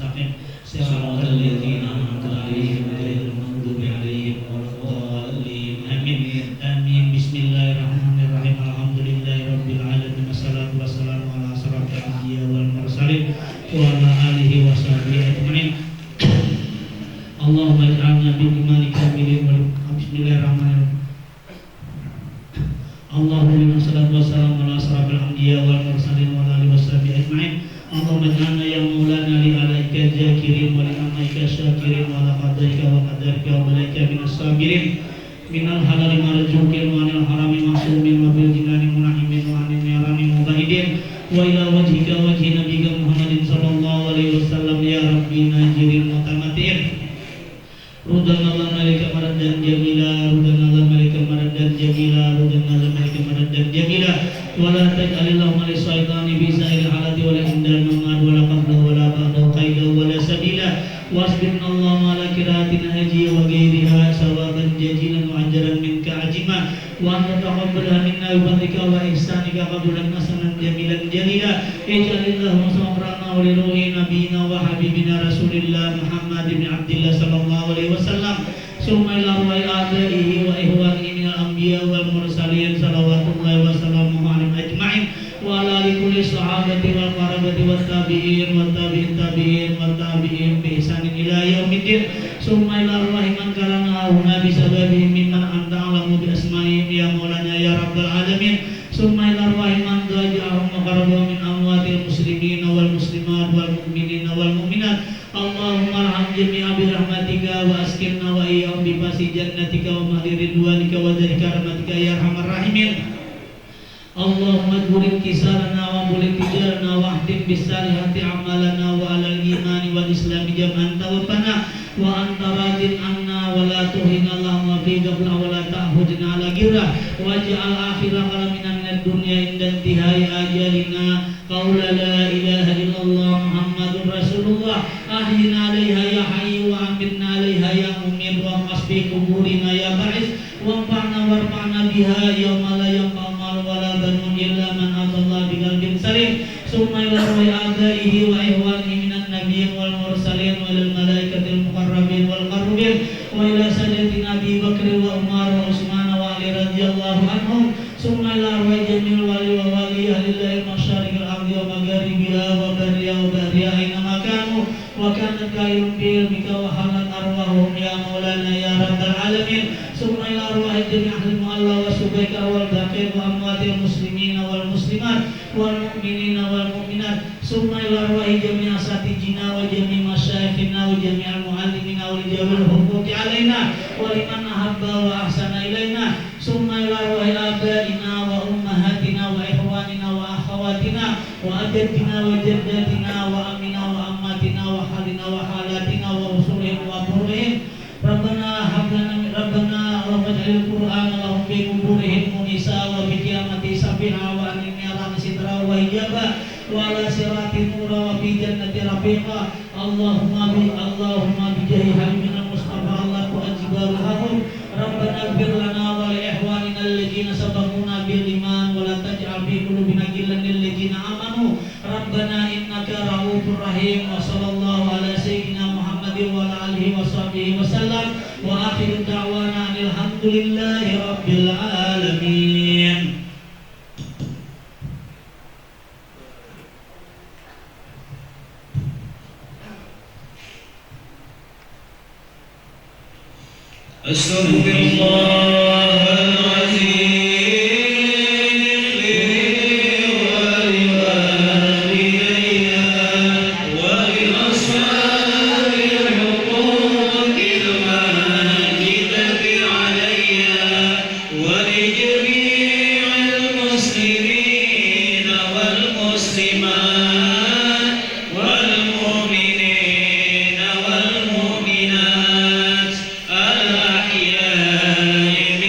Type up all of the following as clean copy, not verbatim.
mustaqim siratal ladzina an'amta 'alaihim ghairil maghdubi 'alaihim waladdallin amin amin bismillahirrahmanirrahim alhamdulillahi rabbil alamin wassalatu wassalamu ala asyrafil anbiya wal mursalin wa ala alihi washabihi ajmain Allahumma ij'alna bil imani kamilin wa bismillahirrahmanirrahim Allahumma salatu wassalamu ala asyrafil anbiya wal mursalin wa ala alihi washabihi ajmain Allahumma ij'alna ya maulana li alaika zakirin wa li amaika syakirin wa ala qadaika wa qadarika wa balaika minas sabirin minal halali marzuqin wa anil harami mahsumin wa bil jinani munahimin wa anil nirani mubaidin wa ila wajhika wajhi nabiyika Muhammadin sallallahu alaihi wasallam ya rabbi najirin mutamatin rudan Allah malika maradan jamila rudan Allah malika maradan jamila rudan Allah malika maradan jamila wala taj'alillahu ma lisaitani bi sa'il halati wala indal mamad wala qabla wala ba'da qaida wala sabila wasbirna Allah ala qiraatin haji wa ghairiha sawaban jazilan wa ajran minka ajima wa anta taqabbala minna bi fadlika wa ihsanika qabulan hasanan jamilan jalila ij'alillahu sabrana wa li ruhi nabiyina wa habibina rasulillah Muhammad bin Abdillah sallallahu alaihi wasallam summa ila ruhi abaihi wa ihwanihi minal anbiya wal mursalin salawatullahi wa salamuhu alaihim ajma'in wa ala kulli sahabati wal qarabati wat tabi'in wat tabi'in tabi'in wat tabi'in bi ihsanin ila yaumiddin summa ila ruhi man kana huna bi sababihi mimman anta alamu bi asma'ihim ya maulana ya rabbal alamin summa ila ruhi man daja'ahum maqarrabun min amwatil muslimin wal muslimat wal mu'minin wal mu'minat Allahumma arham jami'a bi rahmatika wa askinna wa iyyahum bi fasi jannatika wa mahdi ridwanika wa dari karamatika ya arhamar rahimin Allahumma adburin kisarana wa bulik tijarana wa ahdim bisalihati amalana wa alal imani wal islami jam'an tawaffana wa anta radin anna wa la tuhina Allahumma fi gafla wa la ta'hudna ala girah wa ja'al akhira kalamina minad dunya inda intihai ajalina qawla la ilaha illallah Muhammadur Rasulullah ahyina alaiha ya hayyu wa amitna alaiha ya mumir wa qasbi kuburina ya ba'iz wa fa'na warfa'na biha yawma la yanfa'u mal wala banun illa man atallah biqalbin salim summa ila ruhi abaihi wa ihwanihi minan nabiyyin wal mursalin wa lil malaikatil muqarrabin wal qarrubin wa ila sayyidina Abi Bakr wa Umar wa Utsman wa Ali radhiyallahu anhum summa ila ruhi jamil wali wa wali ahlillahi masyariqil ardi wa magharibiha wa barriha wa bahriha aina makanu wa kanat kailun bi ilmika wa halat arwahum ya maulana ya rabbal alamin summa ila ruhi jami' ahli mu'alla wa subaika wal baqir wa amwatil muslimin wal muslimat wal mu'minin wal mu'minat summa ila ruhi jami' asatijina wa jami' masyayikhina wa jami' al muallimina wa lijawil huquqi alaina wa liman ahabba wa ahsana ilaina summa ila ruhi abaina wa ummahatina wa ikhwanina wa akhawatina wa ajaddina wa jaddatina wa amina wa ammatina wa halina wa halatina wa usulihim wa furihim Rabbana hablana min Rabbana waj'al Qur'ana lahum fi quburihim munisa wa bi qiyamati safiha wa anil nirani sitra wa hijaba wa ala siratin nura wa fi jannati rafiqa Allahumma bi jahi habibina Mustafa Allah wa ajbarahum Rabbana ighfir lana wa li ihwanina alladhina sabaquna bil iman wa la taj'al fi qulubina ghillan lil ladzina amanu Rabbana innaka ra'ufur rahim wa sallallahu ala sayyidina Muhammadin wa ala alihi wa sahbihi wa sallam wa akhiru da'wana alhamdulillahi rabbil alamin Astaghfirullahaladzim والمؤمنين والمؤمنات الأحياء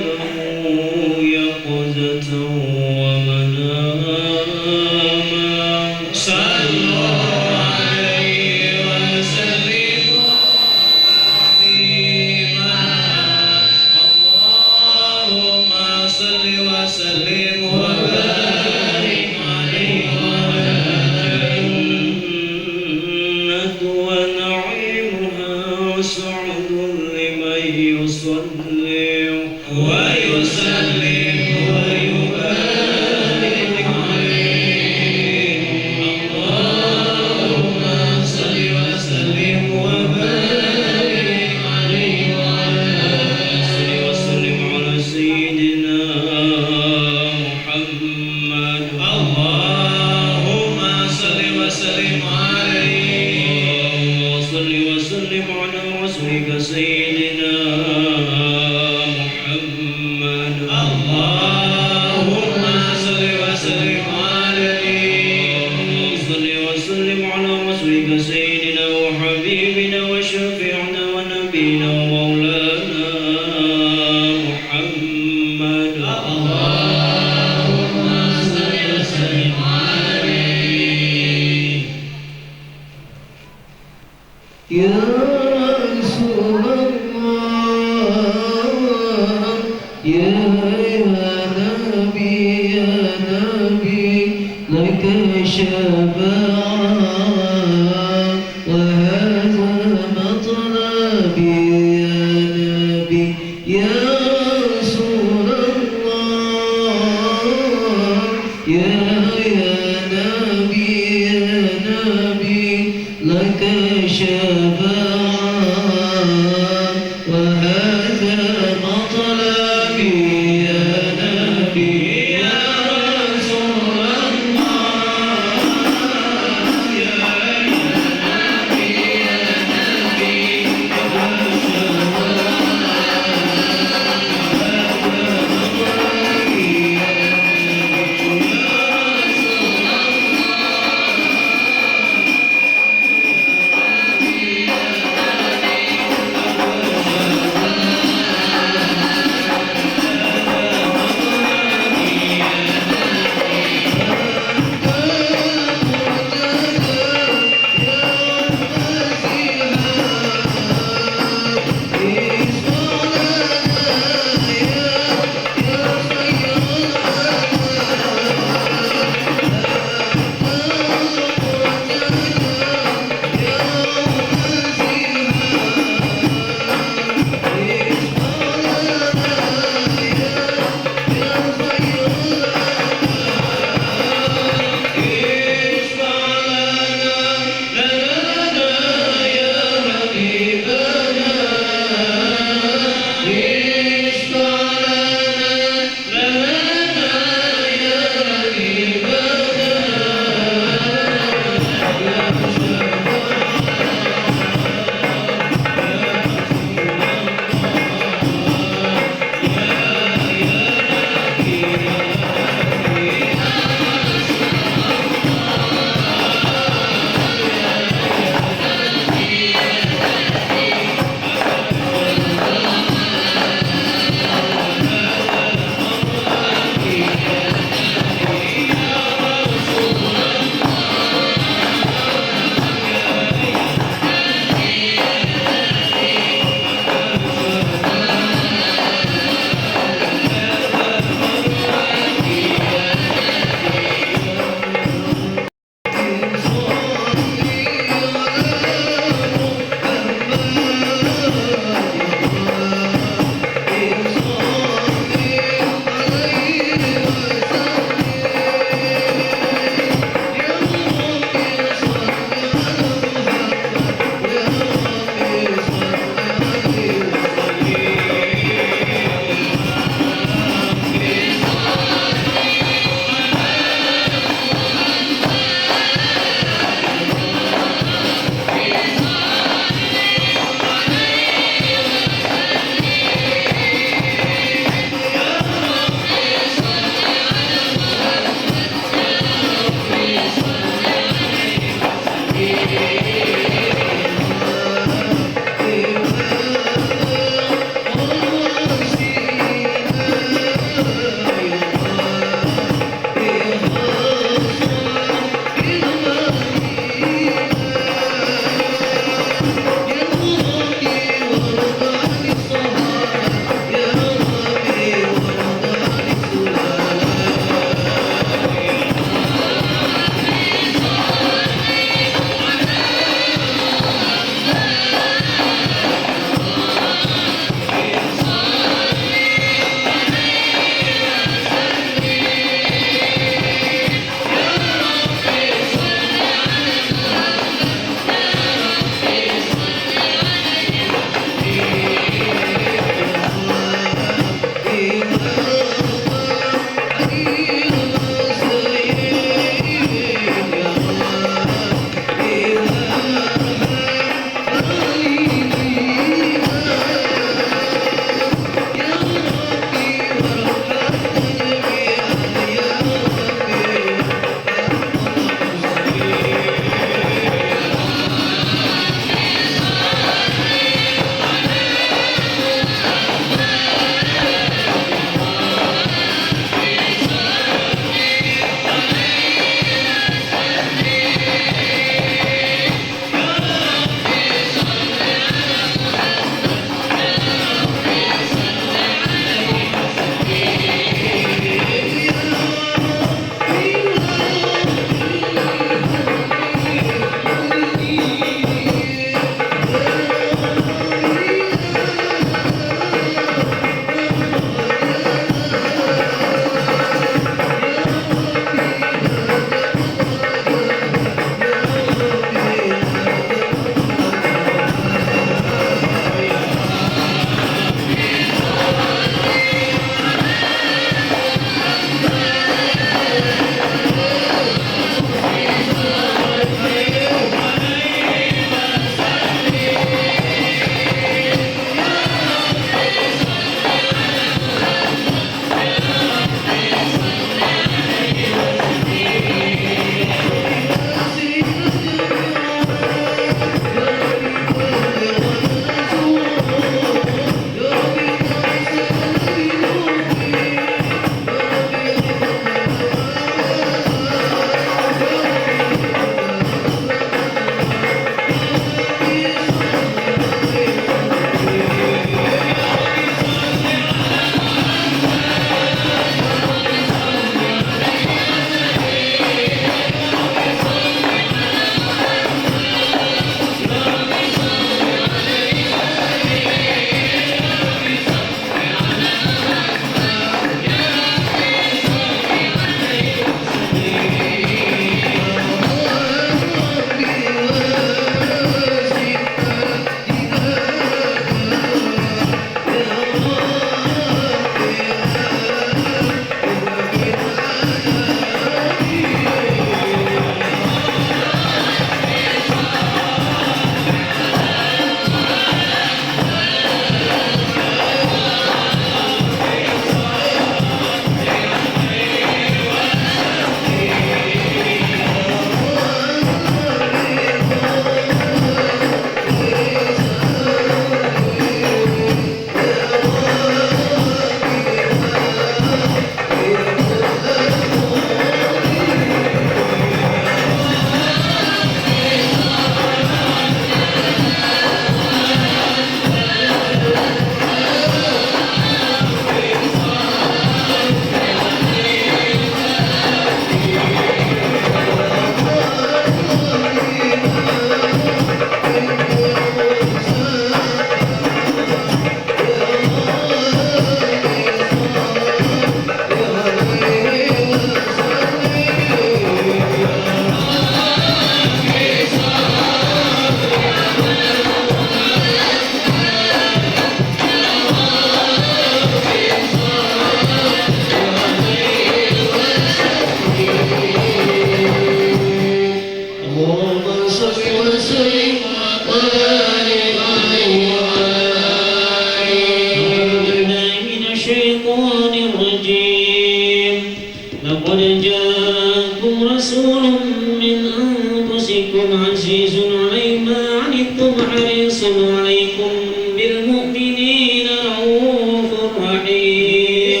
أنفسكم عزيز عليه ما عنتم حريص عليكم بالمؤمنين رؤوف رحيم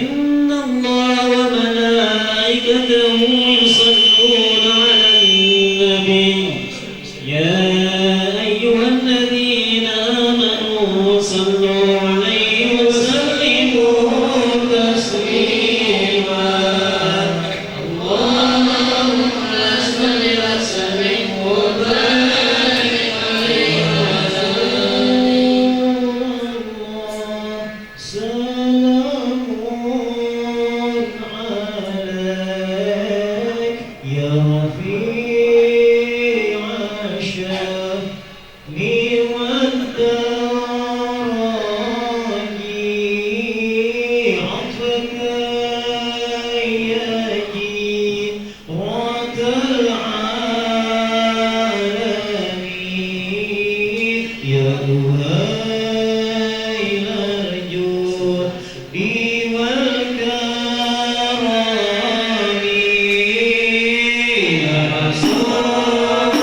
إن الله وملائكته يصلون على النبي يا أيها الذين آمنوا صلوا عليه وسلموا تسليما اللهم صل وسلم وبارك عليه سلام عليك يا رفيع الشأن والدرج عطفك يجيب رات العالمين يا أهيل الجود والكرم يا رسول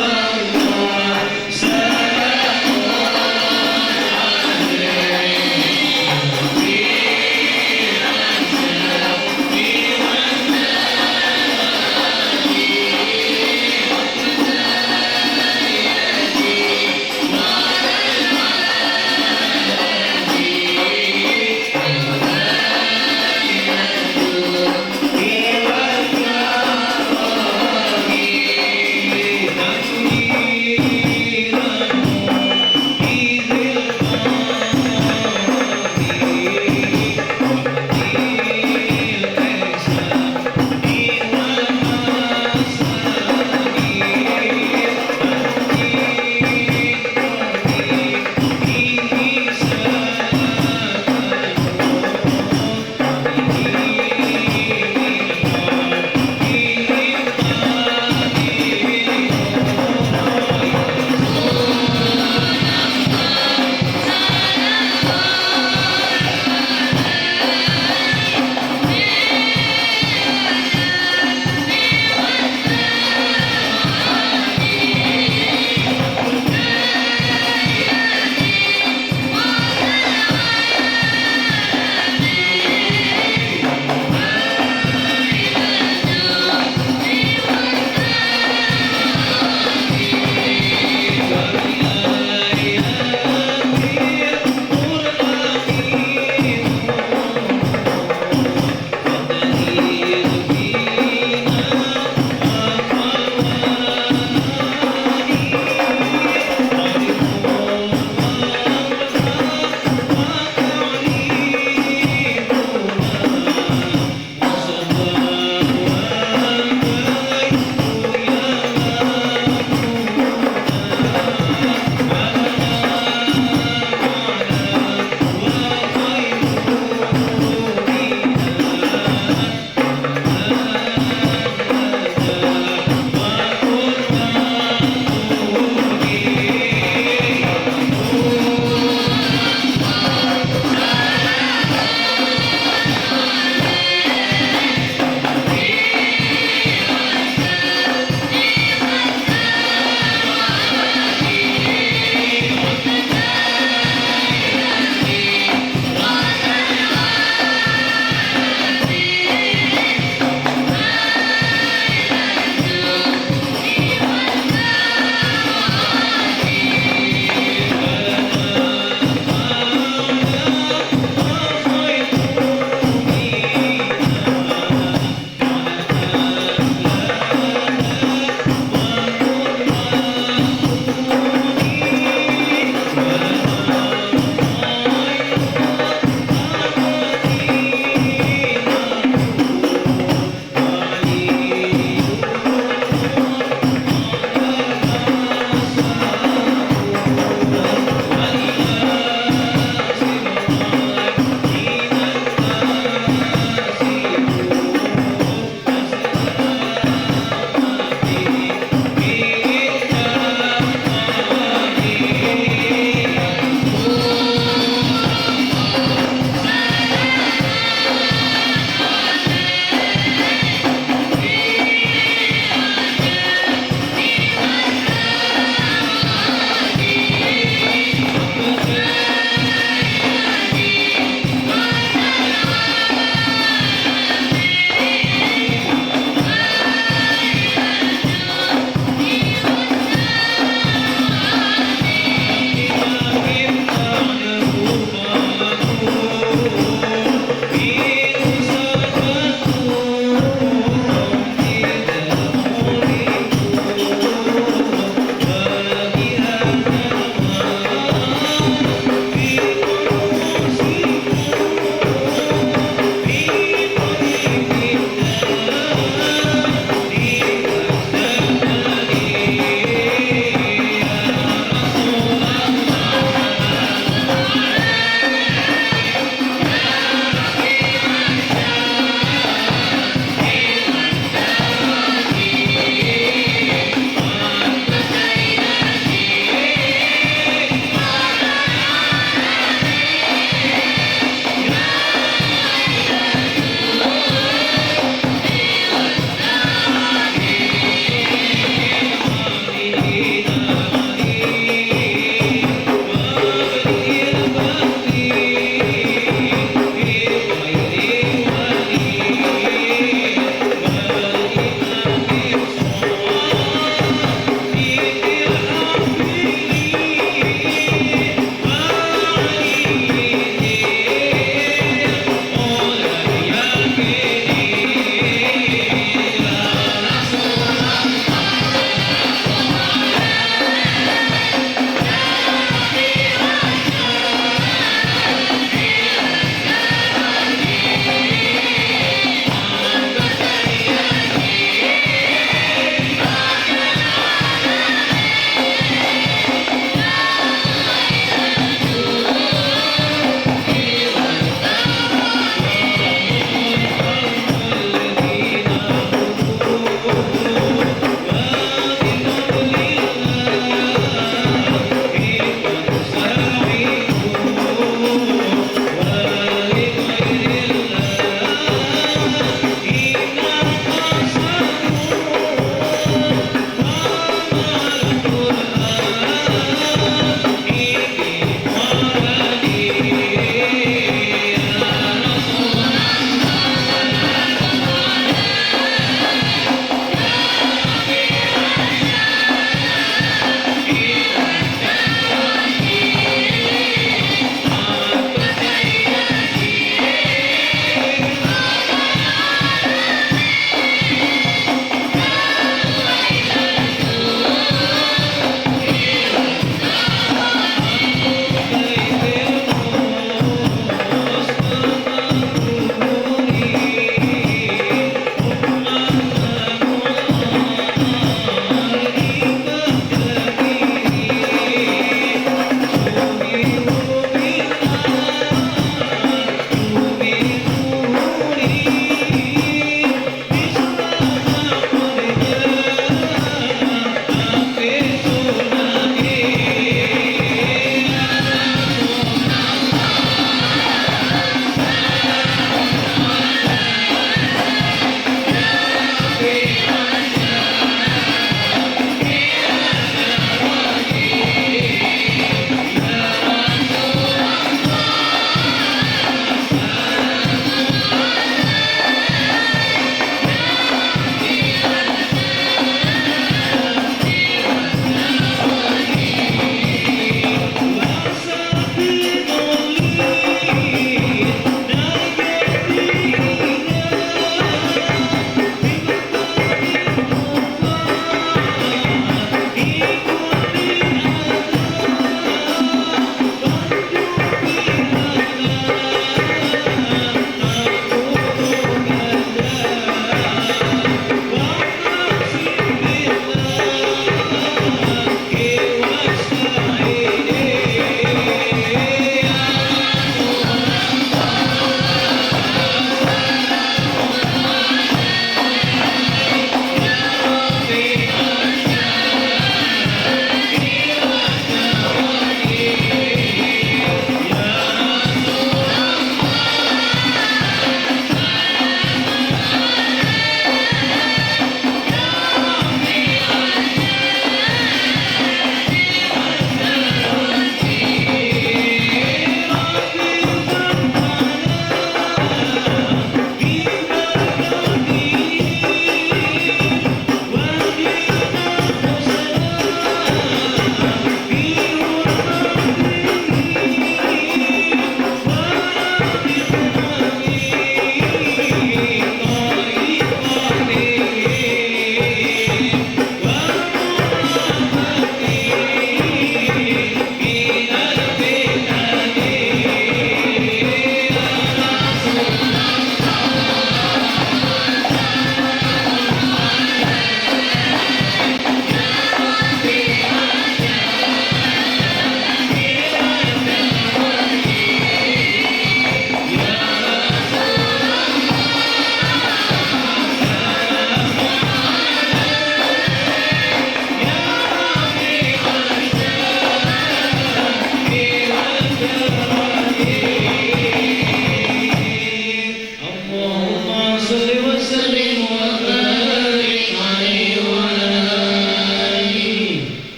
الله سلام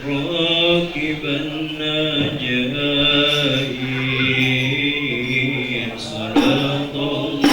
راكبا نجاين صلاة الله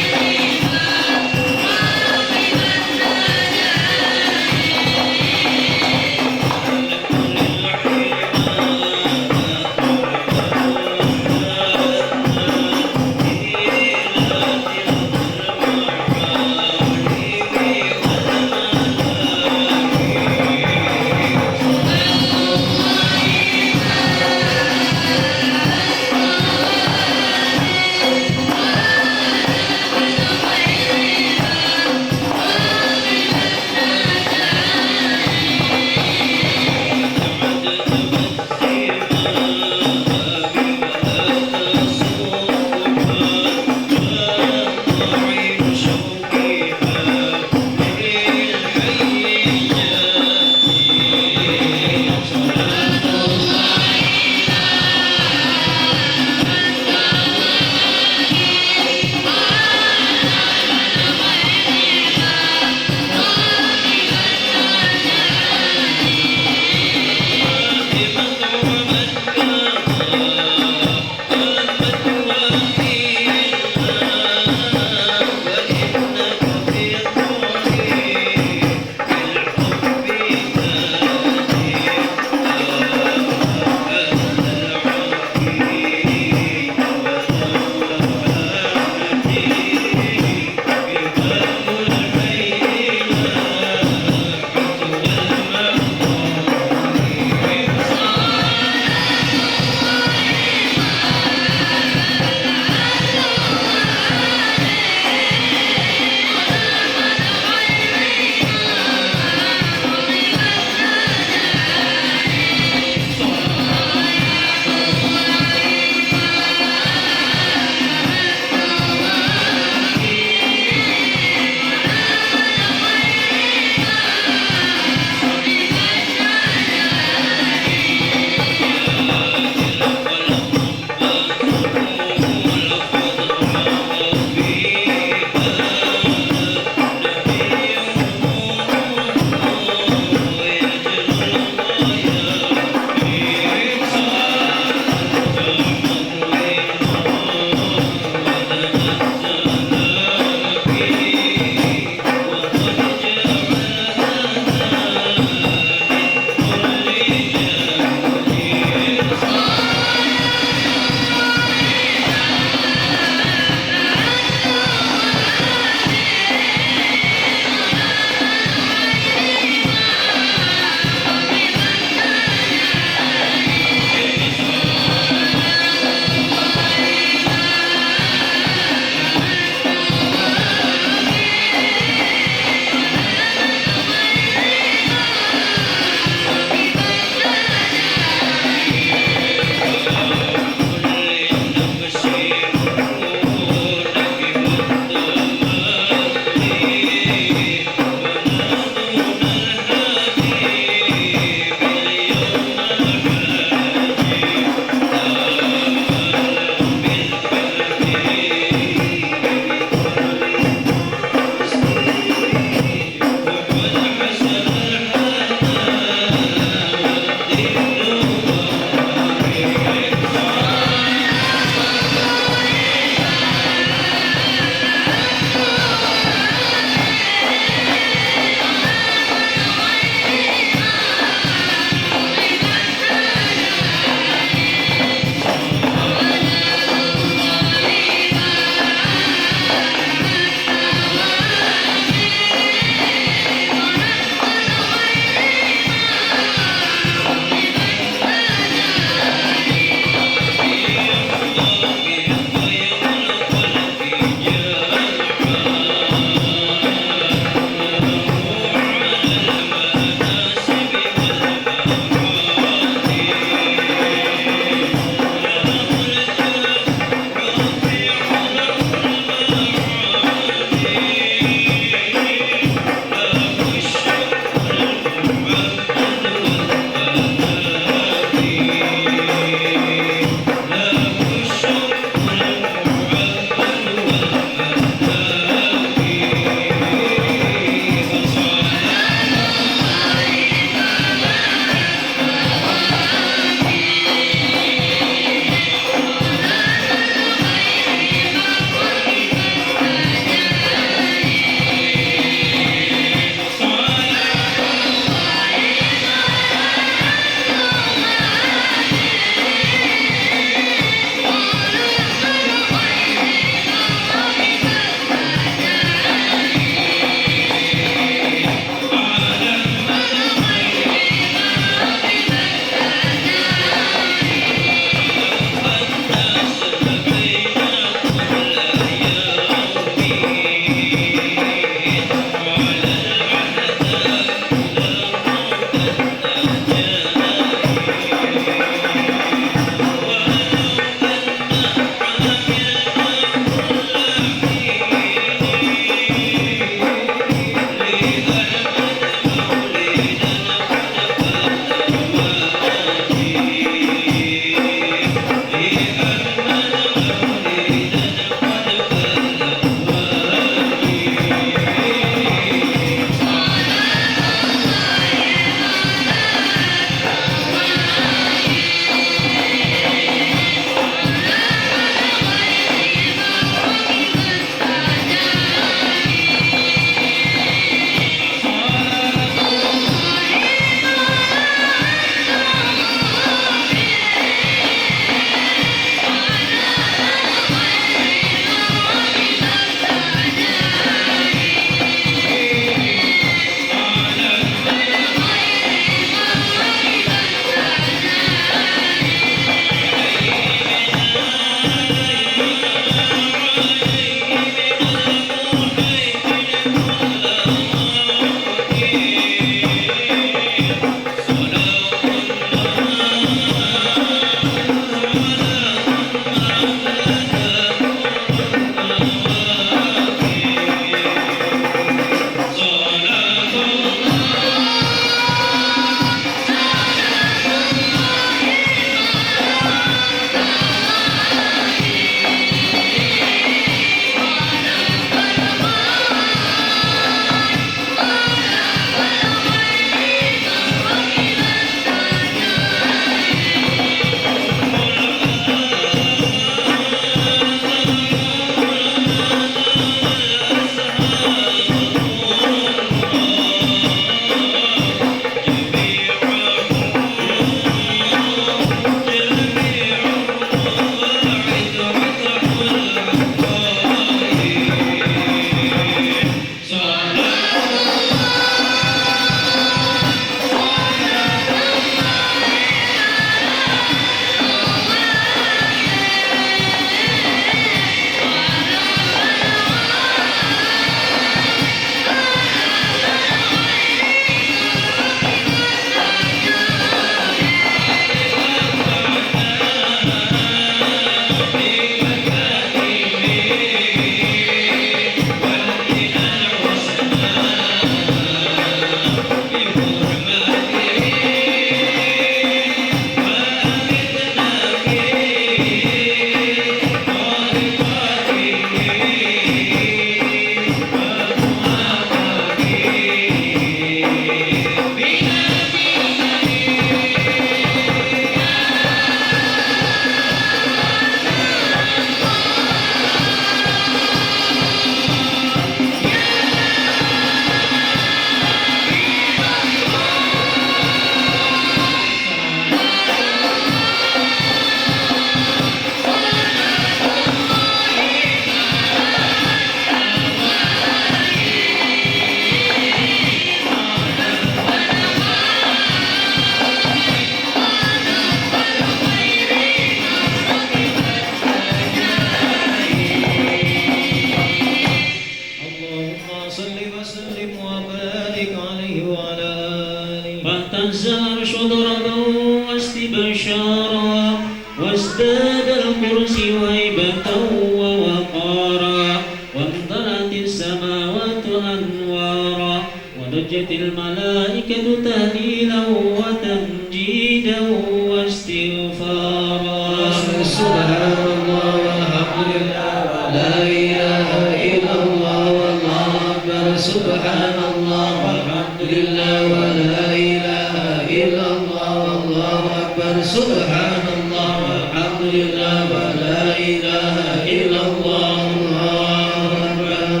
الشمس وهيبة ووقارا وامتلأت السماوات أنوارا ولجت الملائكة تهليلا وتمجيدا واستغفارا سبحان الله والحمد لله ولا إله إلا الله والله أكبر سبحان الله والحمد لله ولا إله إلا الله والله أكبر سبحان الله والحمد لله ولا إله إلا الله والله أكبر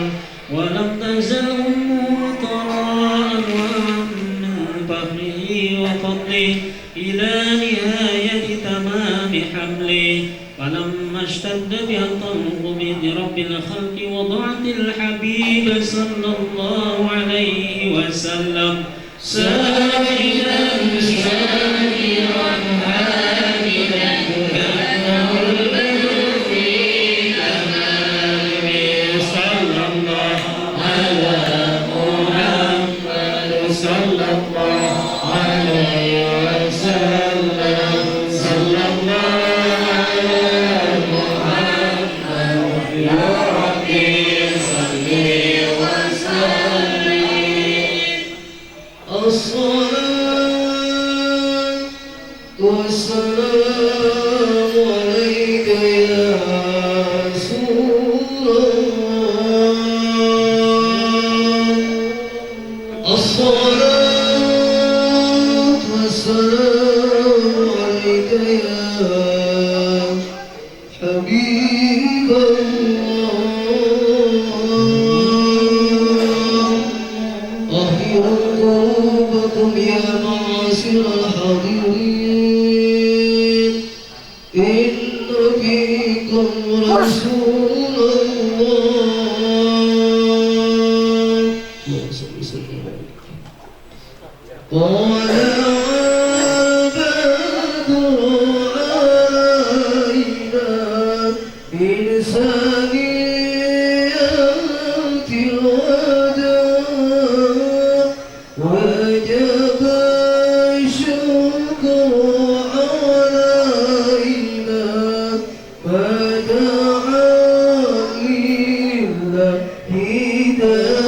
ولم تزل أمه ترى أنواعا من فخره وفضله إلى نهاية تمام حمله فلما اشتد بها الطرق بإذن رب الخلق وضعت الحبيب صلى الله عليه وسلم ساجدا شاكرا حامدا كأنه البدر في تمامه صلى الله على محمد صلى الله عليه وسلم صلى الله على محمد يا ربي صل وسلم الصلاة والسلام عليك يا رسول الله الصلاة والسلام عليك يا حبيب الله أحيوا قلوبكم يا معاشر الحاضرين إن فيكم رسول الله قال بدر علينا من ثنيات الوداع وجب الشكر علينا فدعا لله هدايا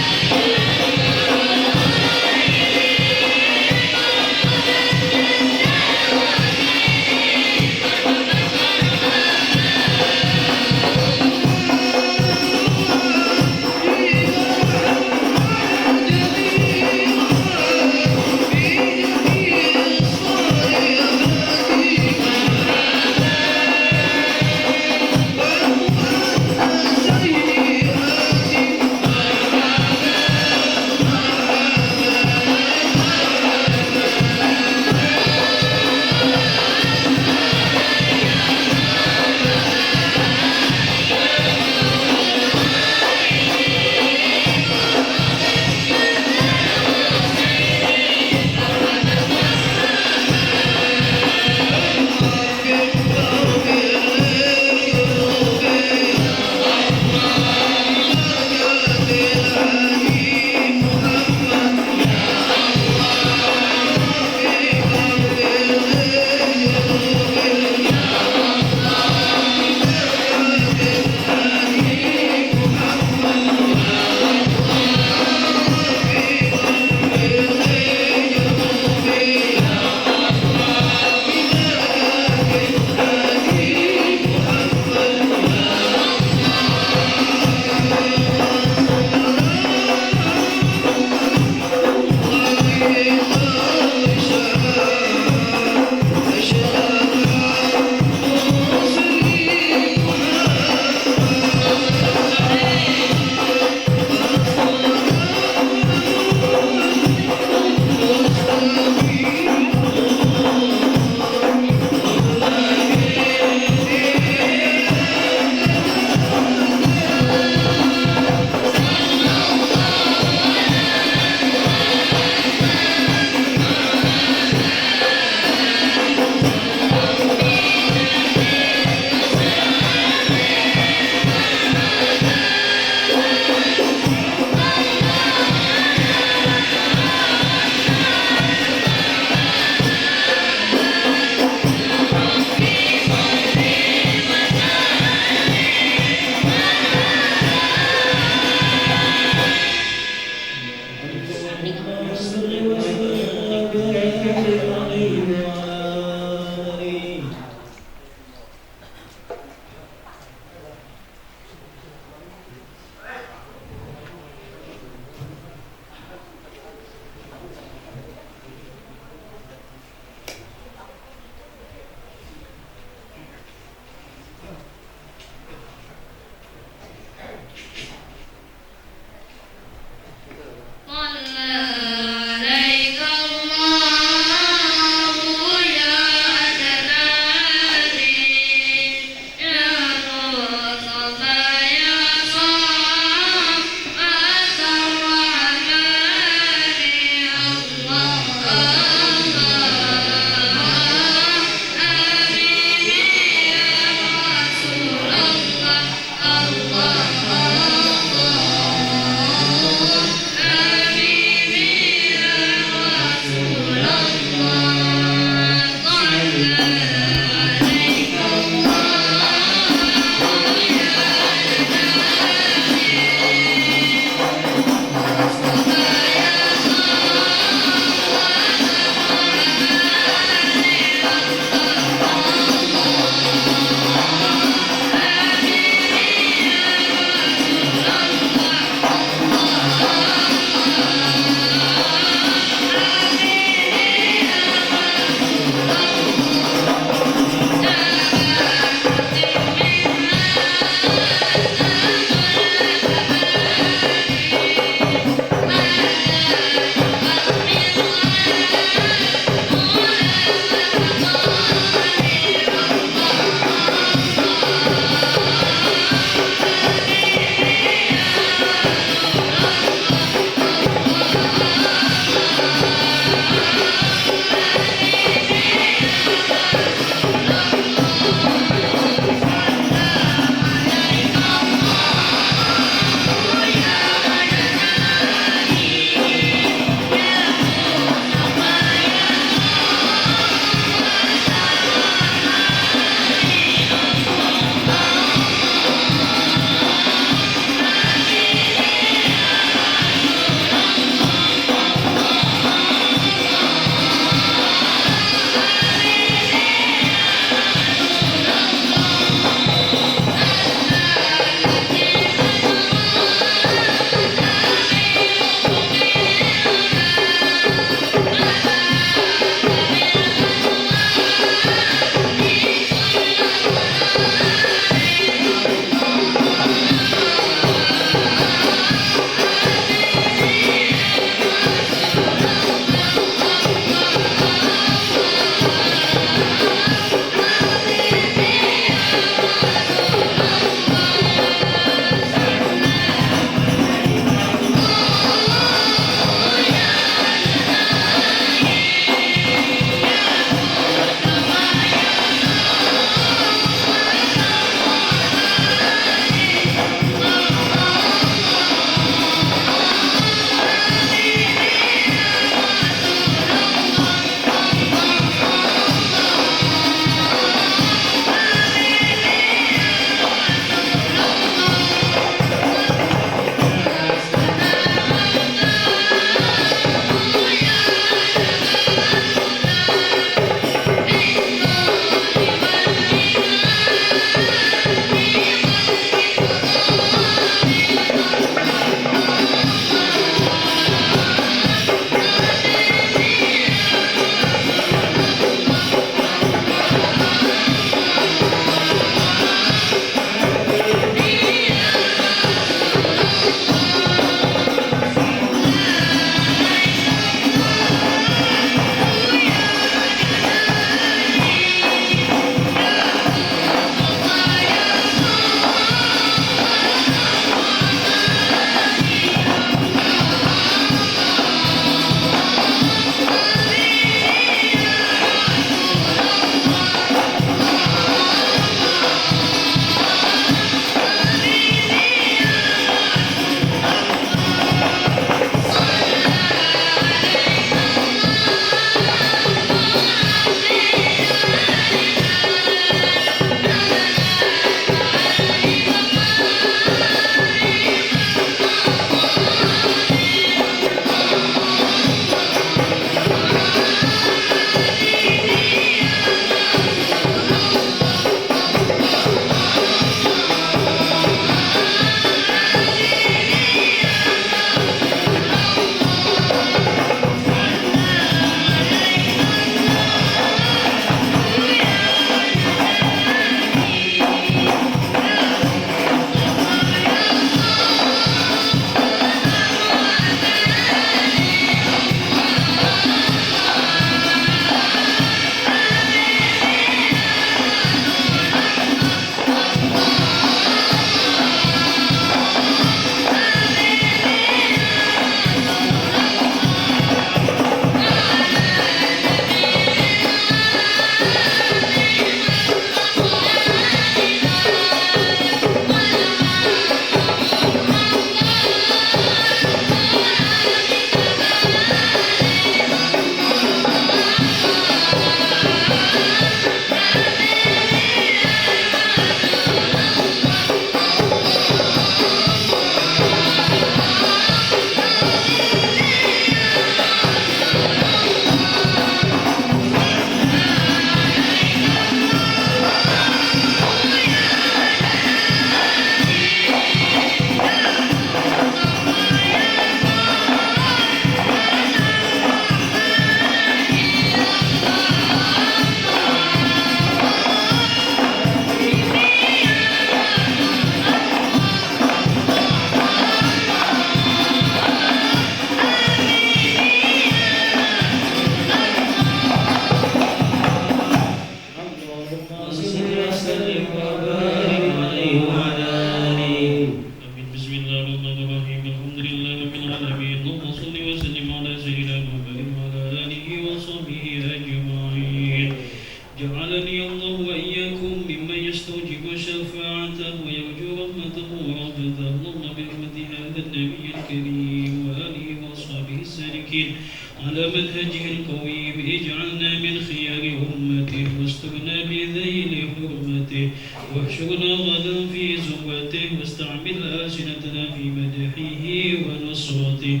على منهجه القويم اجعلنا من خيار أمته واسترنا بذيل حرمته واحشرنا غدا في زمرته واستعمل ألسنتنا في مدحه ونصرته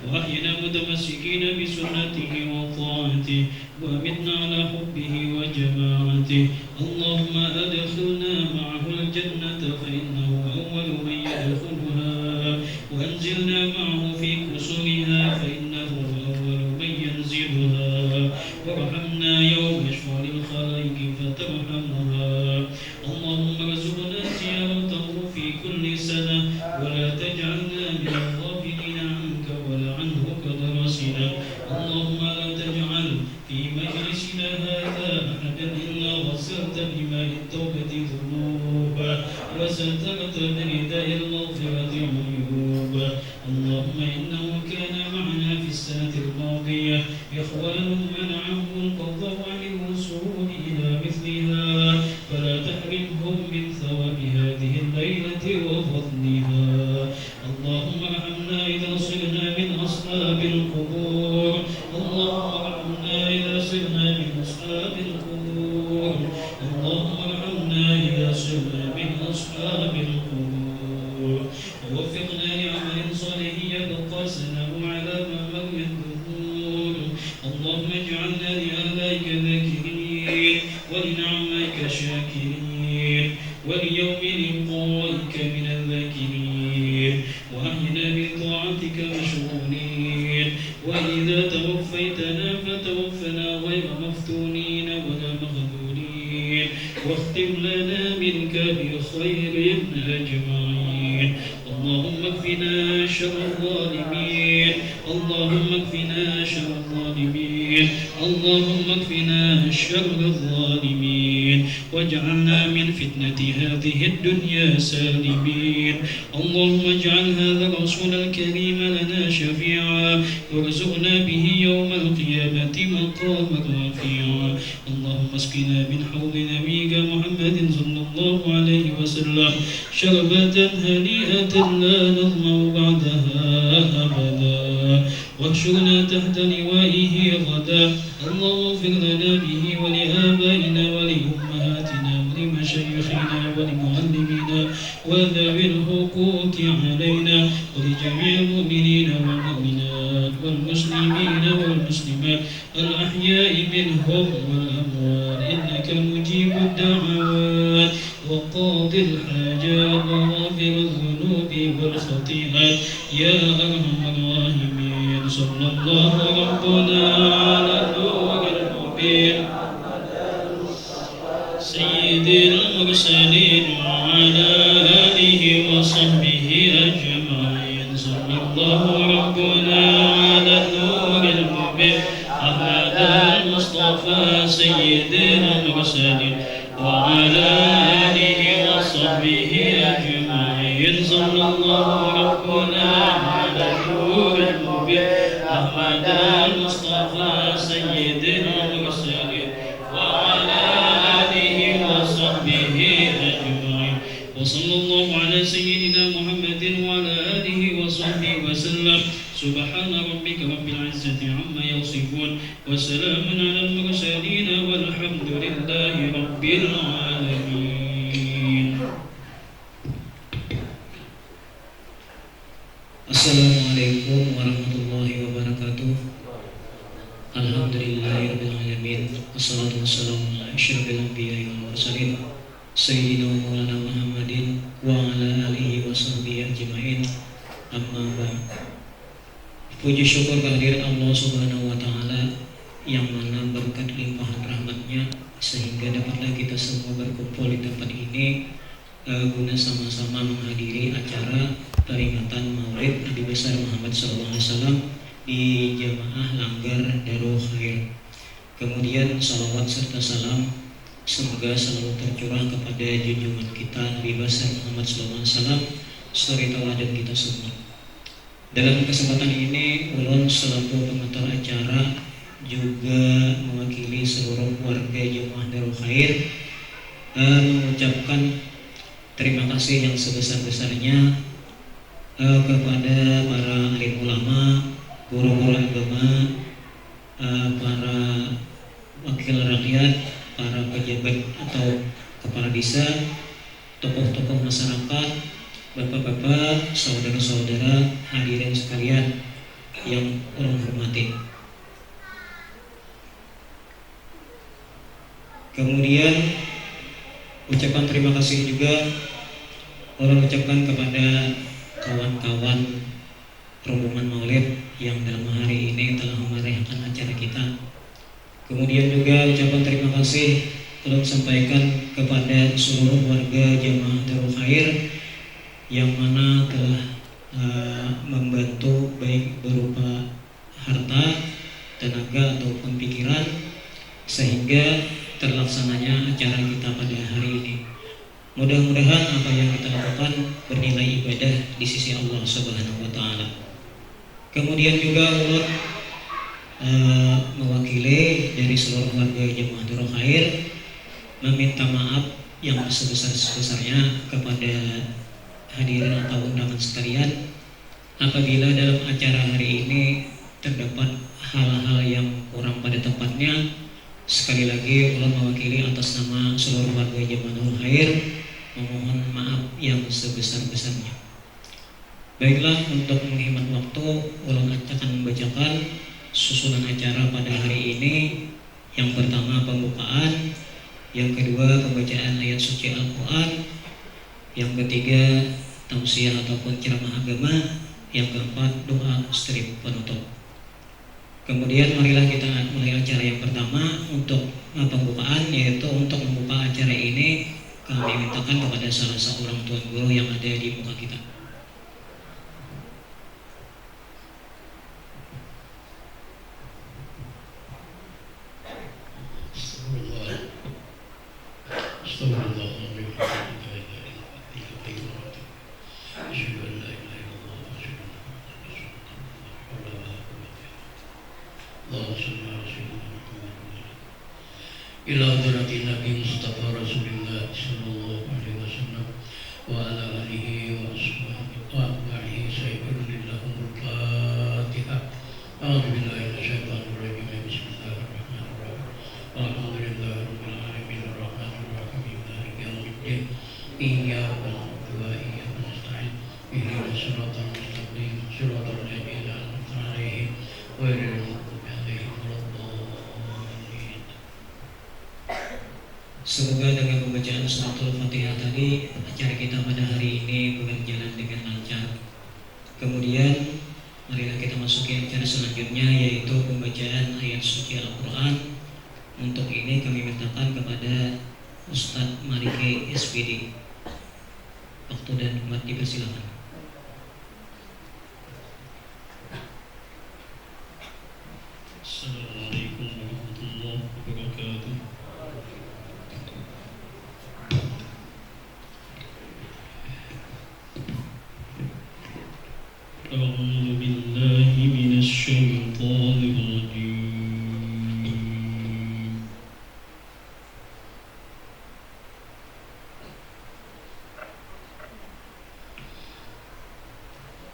وأحينا متمسكين بسنته وطاعته وأمتنا على حبه وجماعته اللهم أدخلنا معه الجنة فإنه أول من يدخلها وأنزلنا معه في كسرها فإنه أول من ينزلها وارحمنا يوم يشفع للخلائق فترحمها اللهم ارزقنا زيارته في كل سنة ولا تجعلنا من الغافلين عنك ولا عنه كدرسنا اللهم لا تجعل في مجلسنا هذا أحدا إلا غسلت بماء التوبة ذنوبا وسترت برداء المغفرة عيوبا اللهم إنه كان معنا في السنة الماضية إخوان منعهم القضاء عن الوصول إلى مثلها فلا تحرمهم من ثواب هذه الليلة وفضلها اللهم ارحمنا إذا صرنا من أصحاب القبور اللهم ارحمنا إذا صرنا من أصحاب القبور اللهم ارحمنا إذا صرنا من أصحاب القبور ووفقنا لعمل صالح يبقى سنه على ما مر الدهور اللهم اجعلنا لآلائك ذاكرين ولنعمائك شاكرين وليوم لقائك من الذاكرين وأحينا بطاعتك مشغولين وإذا توفيتنا فتوفنا غير مفتونين ولا مخذولين واختم لنا منك بخير أجمعين اللهم اكفنا شر الظالمين اللهم اكفنا شر الظالمين اللهم اكفنا شر الظالمين واجعلنا من فتنة هذه الدنيا سالمين اللهم اجعل هذا الرسول الكريم لنا شفيعا وارزقنا به يوم القيامة مقاما رفيعا اللهم اسقنا من حوض نبيك محمد صلى الله عليه وسلم شربة هنيئة لا نظمأ بعدها أبدا واحشرنا تحت لوائه غدا اللهم اغفر لنا به ولآبائنا ولأمهاتنا ولمشايخنا ولمعلمينا وذوي الحقوق علينا ولجميع المؤمنين والمؤمنات والمسلمين والمسلمات الأحياء منهم والأموات إنك مجيب الدعوات وقاضي الحاجات وغافر الذنوب والخطيئات يا أرحم الراحمين صلى الله ربنا على نور المبين سيد المرسلين وعلى آله وصحبه أجمعين صلى الله ربنا على نور المبين أحمد المصطفى سيد المرسلين وعلى آله وصحبه أجمعين صلى الله ربنا على نور المبين أحمد المصطفى سيد المرسلين وعلى آله وصحبه أجمعين وصلى الله على سيدنا محمد وعلى آله وصحبه وسلم سبحان ربك رب العزة عما يصفون وسلام على المرسلين والحمد لله رب العالمين. Assalamualaikum warahmatullahi wabarakatuh. Alhamdulillahirabbil alamin. Wassalatu wassalamu ala asyrafil anbiya'i wal mursalin sayyidina Maulana Muhammadin wa ala alihi washabbihi ajmain. Amma ba'd. Puji syukur kehadirat Allah Subhanahu wa taala yang mana berkat limpahan rahmatnya sehingga dapatlah kita semua berkumpul di tempat ini guna sama-sama menghadiri acara peringatan Maulid Nabi besar Muhammad SAW di Jamaah Langgar Darul Khair. Kemudian salawat serta salam semoga selalu tercurah kepada junjungan kita Nabi besar Muhammad SAW serta teladan kita semua. Dalam kesempatan ini, ulun selaku pengatur acara juga mewakili seluruh warga Jamaah Darul Khair mengucapkan terima kasih yang sebesar-besarnya kepada para alim ulama, guru-guru agama, para wakil rakyat, para pejabat atau kepala desa, tokoh-tokoh masyarakat, bapak-bapak, saudara-saudara, hadirin sekalian yang orang hormati. Kemudian ucapan terima kasih juga orang ucapkan kepada kawan-kawan rombongan Maulid yang dalam hari ini telah memeriahkan acara kita. Kemudian juga ucapan terima kasih tolong sampaikan kepada seluruh warga Jamaah Darul Khair yang mana telah membantu baik berupa harta, tenaga ataupun pikiran sehingga terlaksananya acara kita pada hari ini. Mudah-mudahan apa yang kita lakukan bernilai ibadah di sisi Allah Subhanahu wa taala. Kemudian juga ulun mewakili dari seluruh warga Jamaah Darul Khair meminta maaf yang sebesar-besarnya kepada hadirin atau undangan sekalian apabila dalam acara hari ini terdapat hal-hal yang kurang pada tempatnya. Sekali lagi ulun mewakili atas nama seluruh warga Jamaah Darul Khair memohon maaf yang sebesar-besarnya. Baiklah, untuk menghemat waktu ulun akan membacakan susunan acara pada hari ini. Yang pertama pembukaan, yang kedua pembacaan ayat suci Al-Quran, yang ketiga tausiah ataupun ceramah agama, yang keempat doa strip penutup. Kemudian marilah kita mulai acara yang pertama untuk pembukaan, yaitu untuk membuka acara ini kami mintakan kepada salah seorang tuan guru yang ada di muka kita. Ila hadratin Nabi Mustafa Rasulullah sallallahu alaihi wasallam wa ala alihi wa ashabihi wa atba'ihi sayyidillahumul Fatihah. A'udzu billahi minasyaitonir rajim. Bismillahirrahmanirrahim. Alhamdulillahirabbil alamin arrahmanir rahim maliki yaumiddin. Iyyaka na'budu wa iyyaka nasta'in. Ihdinas siratal mustaqim. Siratal ladzina an'amta 'alaihim ghairil maghdubi 'alaihim waladdallin. Semoga dengan pembacaan suratul Fatihah tadi acara kita pada hari ini berjalan dengan lancar. Kemudian marilah kita masuki acara selanjutnya, yaitu pembacaan ayat suci Al-Quran. Untuk ini kami mintakan kepada Ustadz Marike SPD. Waktu dan tempat dipersilakan. Assalamualaikum warahmatullahi wabarakatuh. أعوذ بالله من الشيطان الرجيم.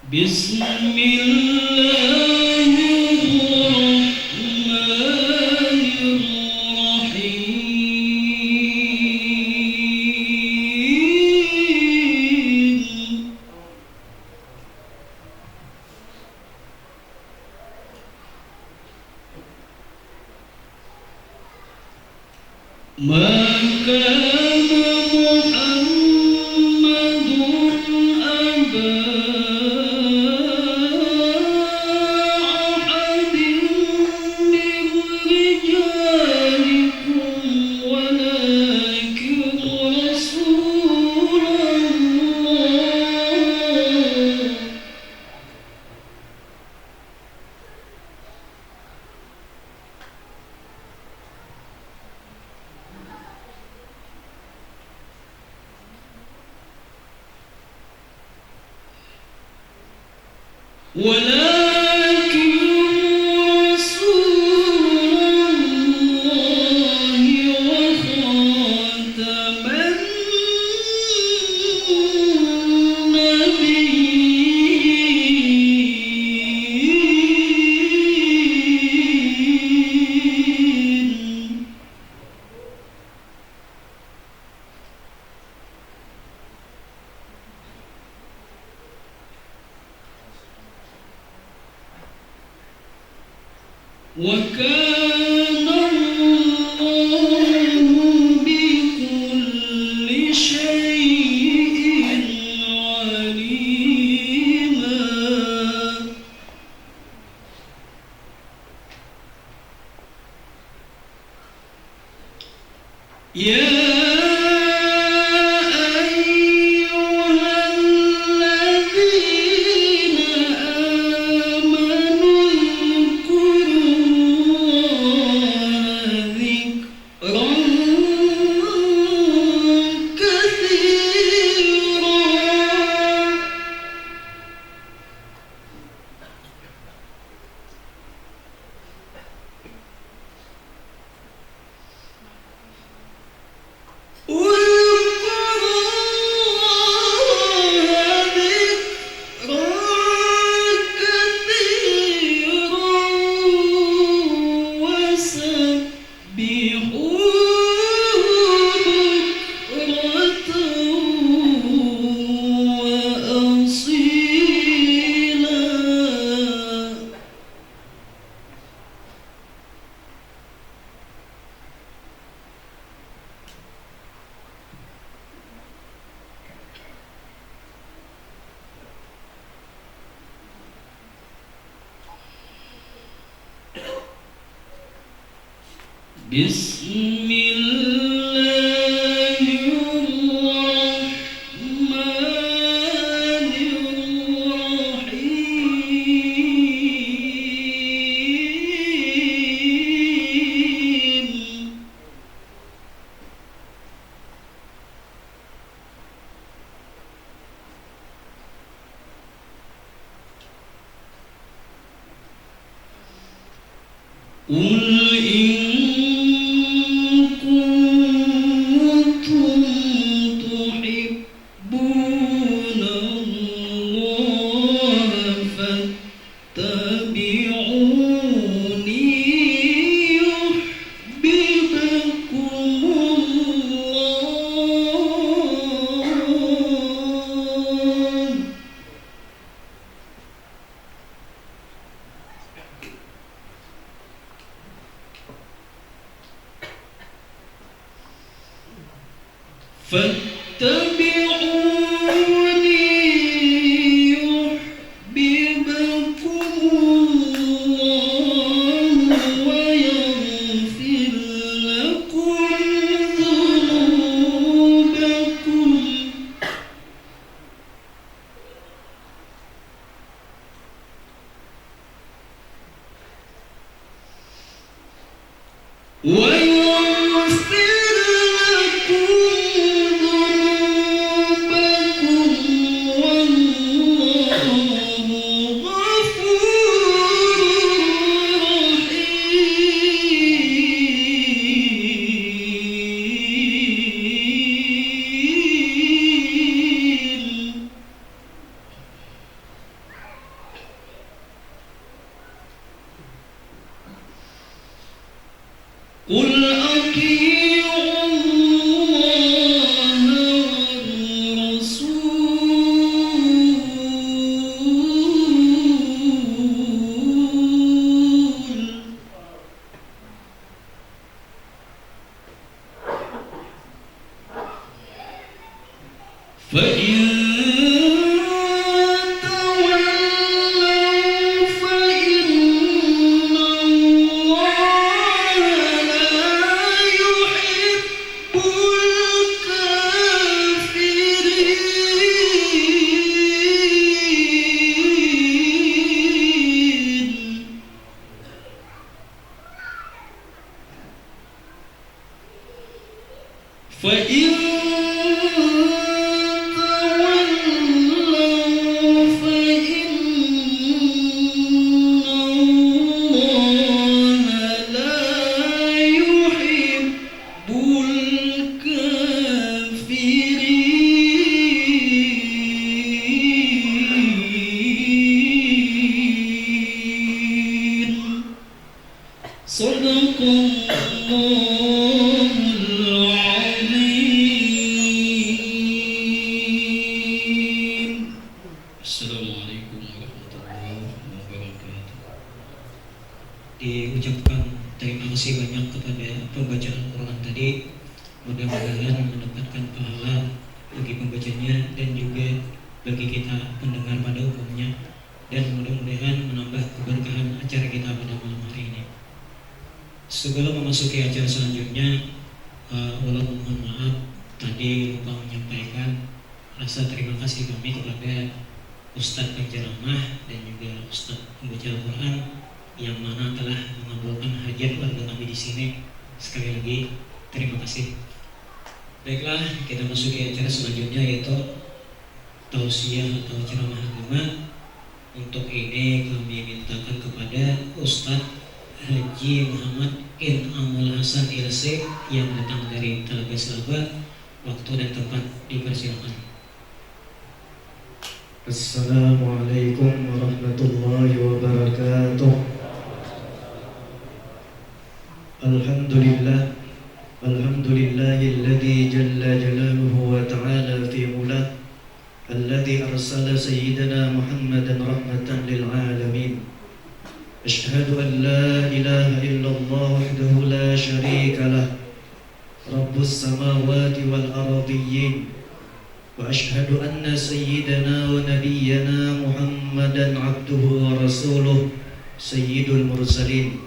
بسم الله الرحمن الرحيم. ما كان محمد أبا أحد من رجالكم ولكن رسول الله. ولكن رسول الله وخاتم النبيين. Diucapkan terima kasih banyak kepada pembacaan Quran tadi. Mudah-mudahan mendapatkan pahala bagi pembacanya dan juga bagi kita pendengar pada umumnya, dan mudah-mudahan menambah keberkahan acara kita pada malam hari ini. Sebelum memasuki acara selanjutnya, Ulang mohon maaf tadi lupa menyampaikan rasa terima kasih kami kepada Ustadz penceramah dan juga Ustadz pembaca Al-Quran yang mana telah mengabulkan hajat warga kami di sini. Sekali lagi terima kasih. Baiklah, kita masuki acara selanjutnya yaitu tausiah atau ceramah agama. Untuk ini kami mintakan kepada Ustadz Haji Muhammad In'amul Hasan ILC yang datang dari Talaga Selaba. Waktu dan tempat dipersilakan. Assalamualaikum warahmatullahi wabarakatuh. Alhamdulillah, alhamdulillahilladzi jalla jalaluhu wa ta'ala fi ulah, alladzi arsala sayyidana Muhammadan rahmatan lil alamin. Ashhadu an la ilaha illallah wahdahu la syarika lah, Rabbus samawati wal ardiyyin. Wa ashhadu anna sayyidana wa nabiyyana Muhammadan abduhu wa rasuluh, sayyidul mursalin.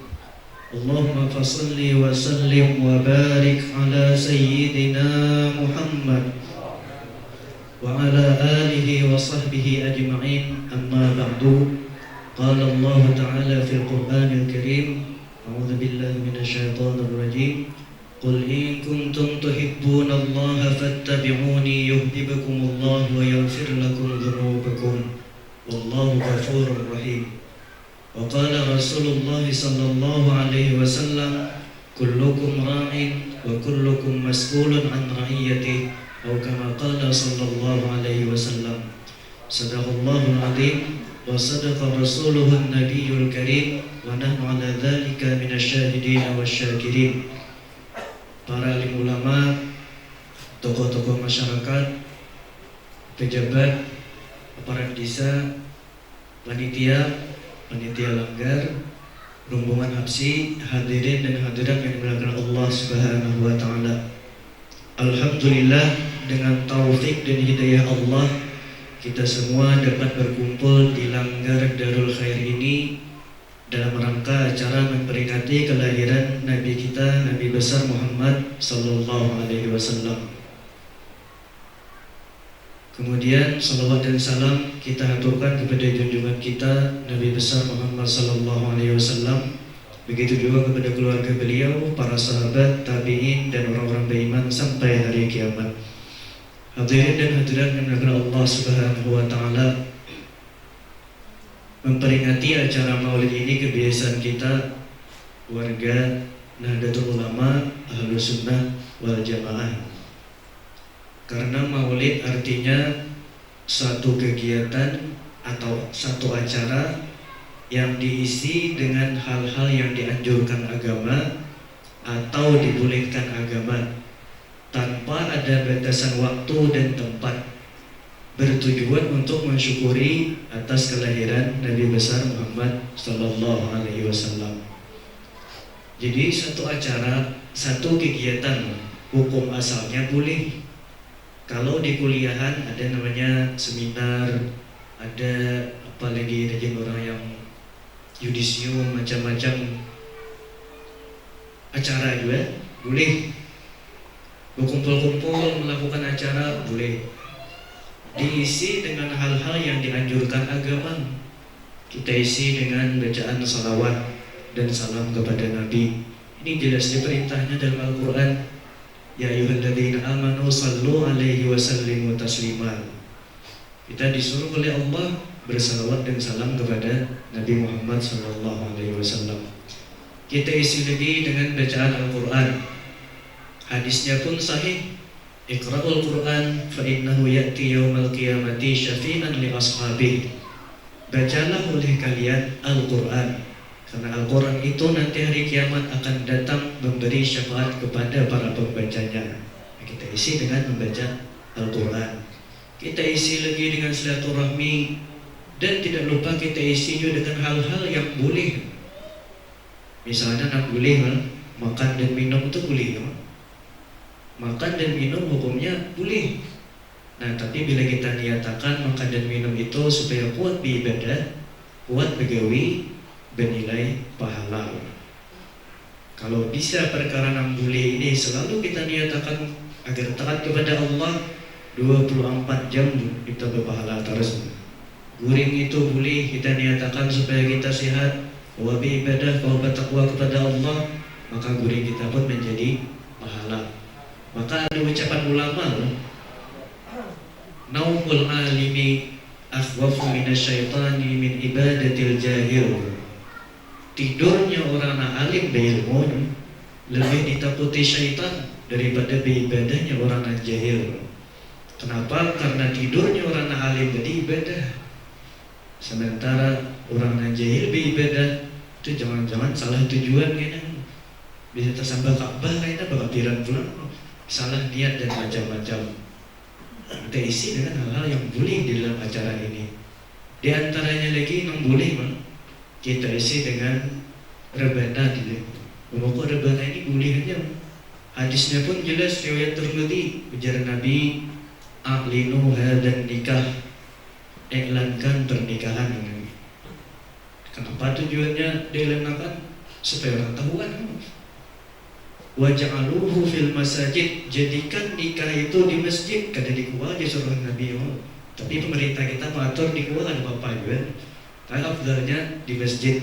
Allahumma fasalli wa sallim wa barik ala sayyidina Muhammad wa ala alihi wa sahbihi ajma'in. Amma ba'du. Qala Allah ta'ala fil Qur'anil Karim, a'udzu billahi minasy syaithanir rajim. Qul in kuntum tuhibbunallaha fattabi'uni yuhibbukumullah wa yaghfir lakum dzunubakum wallahu ghafurur rahim. Wa qala Rasulullah sallallahu alaihi wasallam, kullukum ra'in wa kullukum mas'ulun an ra'iyatihi, atau kama qala sallallahu alaihi wasallam. Sadaqallahul azim wa sadaqa rasuluhun nabiyyul karim wa nahnu ala dzalika minasyahidin wasyakirin. Para alim ulama, tokoh-tokoh masyarakat, pejabat, aparat desa, panitia langgar, rombongan habsi, hadirin dan hadirat yang dimuliakan Allah Subhanahu wa taala. Alhamdulillah, dengan taufik dan hidayah Allah, kita semua dapat berkumpul di langgar Darul Khair ini dalam rangka acara memperingati kelahiran Nabi kita, Nabi besar Muhammad sallallahu alaihi wasallam. Kemudian salawat dan salam kita haturkan kepada junjungan kita Nabi besar Muhammad sallallahu alaihi wasallam. Begitu juga kepada keluarga beliau, para sahabat, tabi'in dan orang-orang beriman sampai hari kiamat. Hadirin dan hadirat yang dimuliakan Allah Subhanahu wa taala, memperingati acara Maulid ini kebiasaan kita warga Nahdlatul Ulama Ahlus Sunnah wal Jamaah. Karena Maulid artinya suatu kegiatan atau satu acara yang diisi dengan hal-hal yang dianjurkan agama atau dibolehkan agama tanpa ada batasan waktu dan tempat, bertujuan untuk mensyukuri atas kelahiran Nabi besar Muhammad sallallahu alaihi wasallam. Jadi satu acara, satu kegiatan hukum asalnya boleh. Kalau di kuliahan ada namanya seminar, ada apalagi rajin orang yang yudisium, macam-macam acara juga boleh. Berkumpul-kumpul melakukan acara boleh. Diisi dengan hal-hal yang dianjurkan agama. Kita isi dengan bacaan salawat dan salam kepada Nabi. Ini jelas diperintahnya dalam Al-Quran. Ya ayyuhalladzina amanu sallu alaihi wa sallimu taslima. Kita disuruh oleh Allah bersalawat dan salam kepada Nabi Muhammad sallallahu alaihi wasallam. Kita isi lagi dengan bacaan Al-Quran. Hadisnya pun sahih. Iqra'ul Quran fa innahu ya'ti yaumal qiyamati syafi'an li ashabihi. Bacalah oleh kalian Al-Quran, karena Al-Quran itu nanti hari kiamat akan datang memberi syafaat kepada para pembacanya. Kita isi dengan membaca Al-Quran. Kita isi lagi dengan silaturahmi. Dan tidak lupa kita isi juga dengan hal-hal yang boleh. Misalnya nak boleh makan dan minum itu boleh. Makan dan minum hukumnya boleh. Nah, tapi bila kita niatakan makan dan minum itu supaya kuat beribadah, kuat begawi, bernilai pahala. Kalau bisa perkara nang boleh ini selalu kita niatakan agar taat kepada Allah 24 jam kita berpahala terus. Guring itu boleh kita niatakan supaya kita sehat, wa ibadah, wa bertakwa kepada Allah, maka guring kita pun menjadi pahala. Maka ada ucapan ulama, naumul alimi akhwafu minasyaitani min ibadatil jahil. Tidurnya orang alim berilmu lebih ditakuti syaitan daripada beribadahnya orang jahil. Kenapa? Karena tidurnya orang alim beribadah, sementara orang jahil beribadah itu jangan-jangan salah tujuan kan? Bisa tersambah Ka'bah kayaknya bakapiran pulang, salah niat dan macam-macam. Kita isi dengan hal-hal yang boleh di dalam acara ini. Di antaranya lagi yang boleh kita isi dengan rebana gitu. Pokok rebana ini boleh aja. Hadisnya pun jelas riwayat Tirmidzi, ujar Nabi, "A'linu hadan nikah." Iklankan pernikahan ini. Kenapa tujuannya diiklankan? Supaya orang tahu kan. Waj'aluhu fil masajid, jadikan nikah itu di masjid. Kada di kuah aja suruh Nabi. Tapi pemerintah kita mengatur di kuah ada apa juga. Tapi afdalnya di masjid.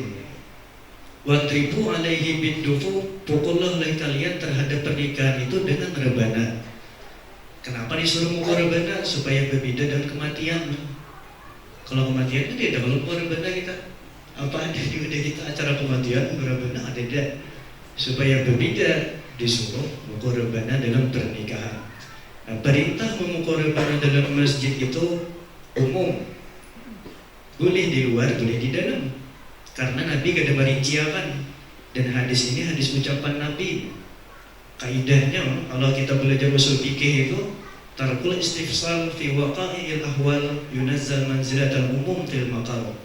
Wadribu alaihi bidufu, pukullah oleh kalian terhadap pernikahan itu dengan rebana. Kenapa disuruh mukul rebana? Supaya berbeda dengan kematian. Kalau kematian itu tidak kalau mukul rebana kita. Apa ada di udah kita acara kematian rebana ada tidak? Supaya berbeda disuruh mukul rebana dalam pernikahan. Nah, perintah memukul rebana dalam masjid itu umum. Boleh di luar, boleh di dalam. Karena Nabi gak ada merinciakan. Dan hadis ini hadis ucapan Nabi. Kaidahnya kalau kita belajar usul fikih itu tarkul istifsal fi waqa'il ahwal yunazzal manzilatal umum fil maqal.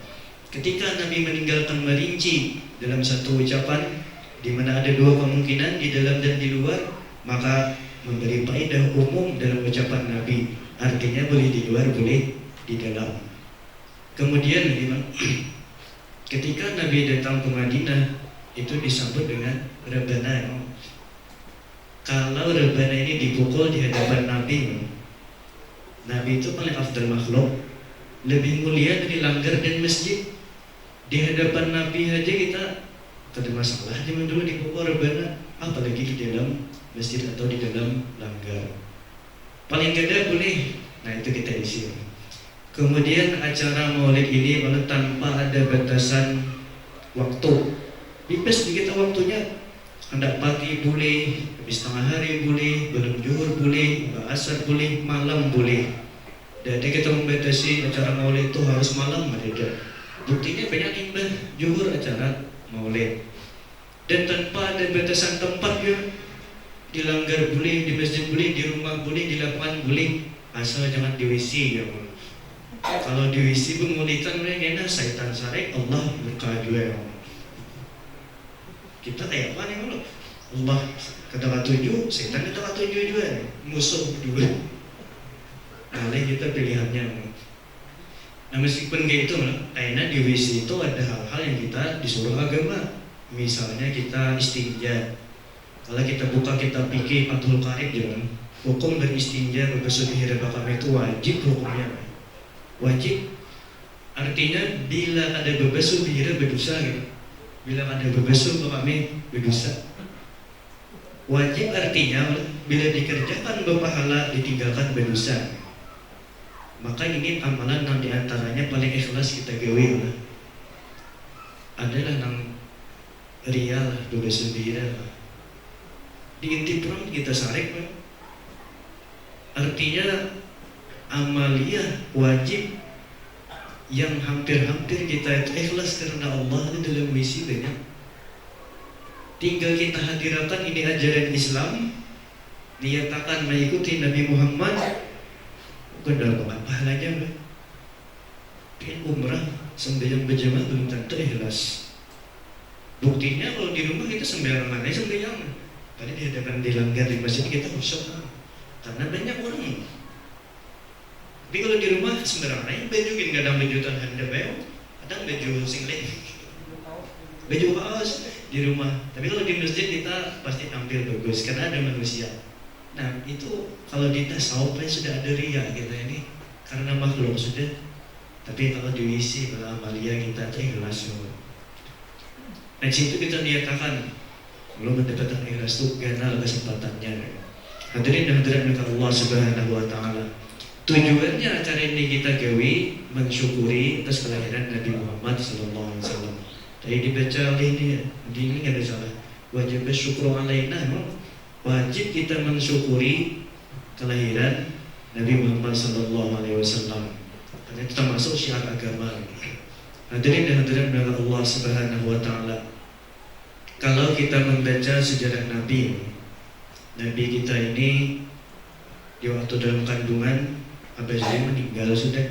Ketika Nabi meninggalkan merinci dalam satu ucapan di mana ada dua kemungkinan di dalam dan di luar, maka memberi faedah umum dalam ucapan Nabi. Artinya boleh di luar, boleh di dalam. Kemudian ketika Nabi datang ke Madinah itu disambut dengan rebana. Kalau rebana ini dipukul di hadapan Nabi, Nabi itu paling afdal makhluk, lebih mulia dari langgar dan masjid. Di hadapan Nabi aja kita ada masalah zaman dulu dipukul rebana, apalagi di dalam masjid atau di dalam langgar. Paling gede boleh. Nah itu kita isi. Kemudian acara maulid ini kalau tanpa ada batasan waktu, bebas di kita waktunya. Hendak pagi boleh, habis tengah hari boleh, belum zuhur boleh, asar boleh, malam boleh. Jadi kita membatasi acara maulid itu harus malam ada. Buktinya banyak imbah zuhur acara maulid. Dan tanpa ada batasan tempat ya, di langgar boleh, di masjid boleh, di rumah boleh, di lapangan boleh, asal jangan di WC ya. Kalau di WC pengulitan mereka syaitan sarik, Allah berkah. Kita kayak apa nih kalau Allah kata tujuh, setan kata tujuh juga, musuh dua. Nah, kita pilihannya. Nah meskipun kayak itu, kayaknya di WC itu ada hal-hal yang kita disuruh agama. Misalnya kita istinja. Kalau kita buka kitab fikih Fathul Qarib jangan. Hukum beristinja berbasuh di bakam itu wajib hukumnya. Wajib. Artinya bila ada berbasuh di berdosa gitu. Bila ada berbasuh kami berdosa. Wajib artinya bila dikerjakan berpahala, ditinggalkan berdosa. Maka ini amalan yang diantaranya paling ikhlas kita gawe adalah nang rial berbasuh diri. Di inti perang kita sarik. Artinya amalia wajib yang hampir-hampir kita ikhlas karena Allah itu dalam misi banyak. Tinggal kita hadirkan ini ajaran Islam, niatakan mengikuti Nabi Muhammad, bukan dalam pahalanya. Pin umrah sembahyang berjamaah belum tentu ikhlas. Buktinya kalau di rumah kita sembahyang mana sembahyang, tadi di hadapan dilanggar di masjid kita khusyuk karena banyak orang. Tapi kalau di rumah sembarang lain baju kadang baju tahan debel, kadang baju singlet, baju kaos di rumah. Tapi kalau di masjid kita pasti tampil bagus karena ada manusia. Nah itu kalau di tasawuf sudah ada ria kita ini karena makhluk sudah. Tapi kalau di WC pada amalia kita ikhlas. Nah situ kita nyatakan belum mendapatkan ikhlas itu ganal kesempatannya. Hadirin dan hadirat Allah Subhanahu wa taala. Tujuannya acara ini kita gawe mensyukuri atas kelahiran Nabi Muhammad sallallahu alaihi wasallam. Tadi dibaca ini ada salah. Wajib bersyukur alaina, wajib kita mensyukuri kelahiran Nabi Muhammad sallallahu alaihi wasallam. Karena itu termasuk syiar agama. Hadirin dan hadirat Allah Subhanahu wa taala. Kalau kita membaca sejarah Nabi kita ini di waktu dalam kandungan habis dia meninggal sudah.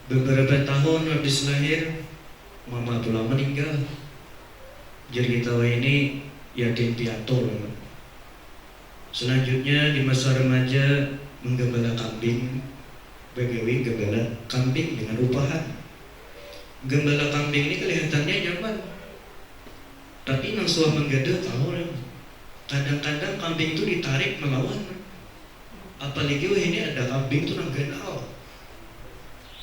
Beberapa tahun habis lahir mama tulang meninggal. Jadi kita ini yatim piatu. Selanjutnya di masa remaja menggembala kambing, begawi gembala kambing dengan upahan. Gembala kambing ini kelihatannya nyaman, tapi nang suah menggada tahu. Kadang-kadang kambing itu ditarik melawan. Apalagi ini ada kambing itu nang ganal.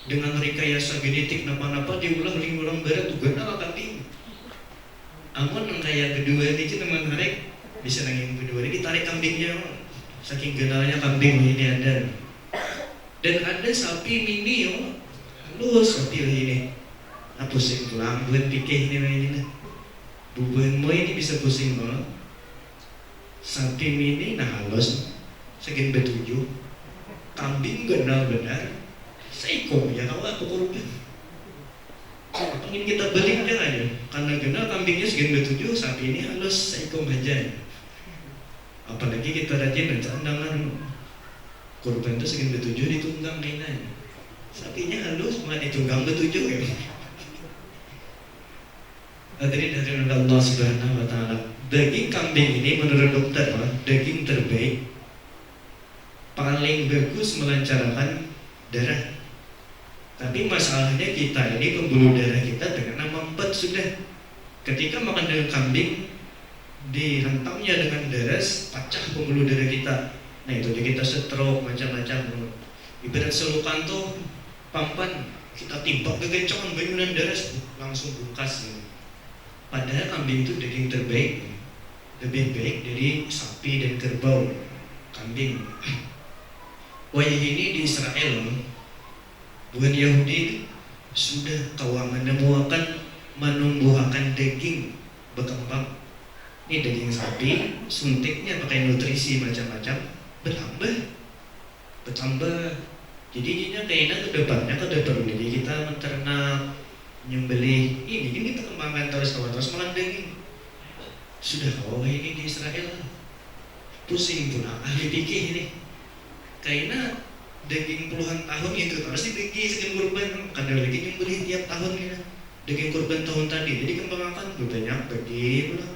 Dengan rekayasa genetik napa-napa diulang berat tuh ganal kambing. Amun nang kayak kedua ini teman narik bisa nangin kedua ini ditarik kambingnya. Saking ganalnya kambing ini ada. Dan ada sapi mini halus sapi ini. Nah pusing tulang buat pikir ini. Bubuhan ini bisa pusing banget. Sapi mini nah halus segini betujuh, kambing genal benar, seiko ya kau aku korban. Apa ini kita balik aja karena genal kambingnya segini betujuh, sapi ini halus seiko aja. Apalagi kita rajin mencandangan korban itu segini betujuh ditunggang mainan, sapinya halus malah ditunggang betujuh ya. Hadirin hadirin Allah Subhanahu wa taala. Daging kambing ini menurut dokter daging terbaik, paling bagus melancarkan darah. Tapi masalahnya kita ini pembuluh darah kita dengan nama 4 sudah. Ketika makan daging kambing dihantamnya dengan darah, pecah pembuluh darah kita. Nah itu kita stroke macam-macam. Ibarat selukan tuh pampan kita timbak kegencangan bangunan darah langsung bukas. Padahal kambing itu daging terbaik, lebih baik dari sapi dan kerbau. Kambing. Wahyu ini di Israel, bukan Yahudi, sudah kau menemukan menumbuhkan daging berkembang. Ini daging sapi, suntiknya pakai nutrisi macam-macam, bertambah. Jadi ini kayaknya ke depannya jadi kita menternak, nyembelih ini kita kembangkan terus makan daging. Sudah ini di Israel pusing pun ahli pikir ini kayaknya daging puluhan tahun itu harus dibagi sekian kurban kadang lagi nyembelih tiap tahun ini daging kurban tahun tadi jadi kembangkan banyak bagi pula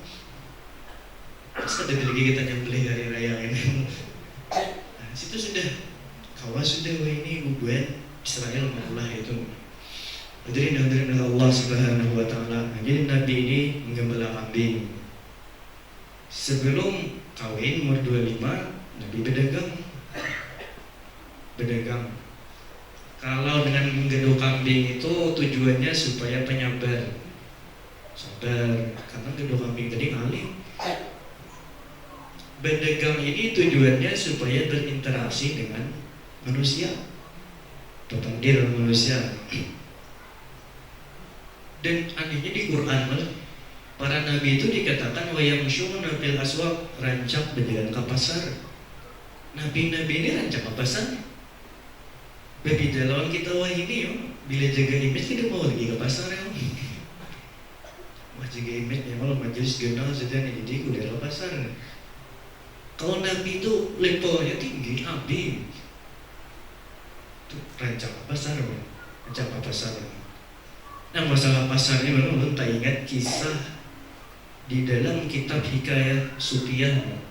terus ada lagi kita nyembelih hari raya ini. Nah situ sudah kawas sudah ini bubuan Israel malah itu. Hadirin Allah Subhanahu wa taala. Jadi Nabi ini menggembala kambing. Sebelum kawin umur 25, Nabi berdagang. Kalau dengan menggendong kambing itu tujuannya supaya penyabar, sabar. Karena gendong kambing tadi ngalih. Berdagang ini tujuannya supaya berinteraksi dengan manusia, bertandil manusia. Dan anehnya di Quran para nabi itu dikatakan wayamshuna fil aswaq, rancak berjalan ke pasar. Nabi-nabi ini rancak ke pasar. Babi dalam kita ini bila jaga image kita mau lagi ke pasar Wah jaga image kalau majelis genal sudah jadi udah ke pasar. Kalau nabi itu levelnya tinggi, nabi itu rancak ke pasar, rancak ke pasar. Nah masalah pasar ini memang tak ingat kisah di dalam kitab Hikayat Sufiyah,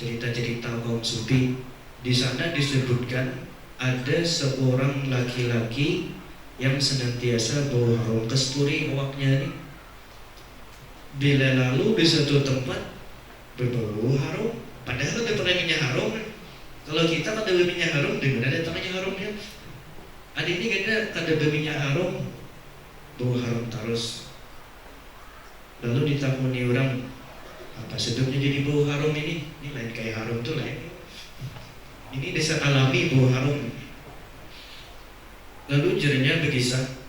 cerita-cerita kaum Sufi. Di sana disebutkan ada seorang laki-laki yang senantiasa bau harum kasturi awaknya ini. bila lalu di suatu tempat berbau harum, padahal udah pernah minyak harum. Kalau kita kada berminyak harum, di mana datangnya harumnya? Ada ini kada berminyak harum, bau harum terus. Lalu ditakuni orang, apa sebabnya jadi bau harum ini? Ini lain kayak harum tuh lain. Ini dasar alami bau harum. Lalu jadinya berkisah,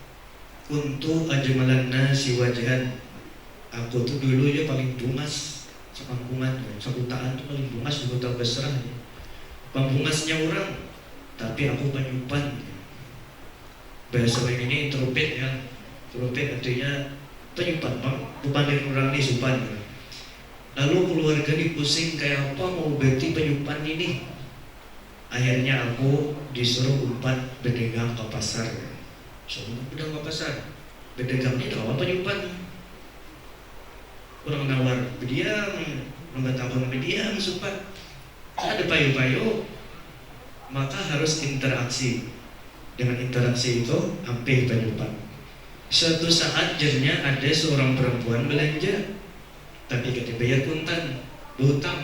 untuk ajmalan nasi wajahan, aku tuh dulu ya paling bungas sepangkungan, sakutaan tuh paling bungas di kota besar. Pambungasnya orang, tapi aku penyupan. Bahasa lain ini introvert ya, introvert artinya penyupan bang, bukan orang ini supan. Lalu keluarga ini pusing kayak apa mau berarti penyupan ini. Akhirnya aku disuruh umpat berdagang ke pasar. Suruh berdagang ke pasar. Berdagang ini apa penyupan? Orang nawar berdiam, mengatakan berdiam supan. Ada payu-payu, maka harus interaksi. Dengan interaksi itu hampir penyupan. Suatu saat jernya ada seorang perempuan belanja, tapi kita bayar puntan, berhutang.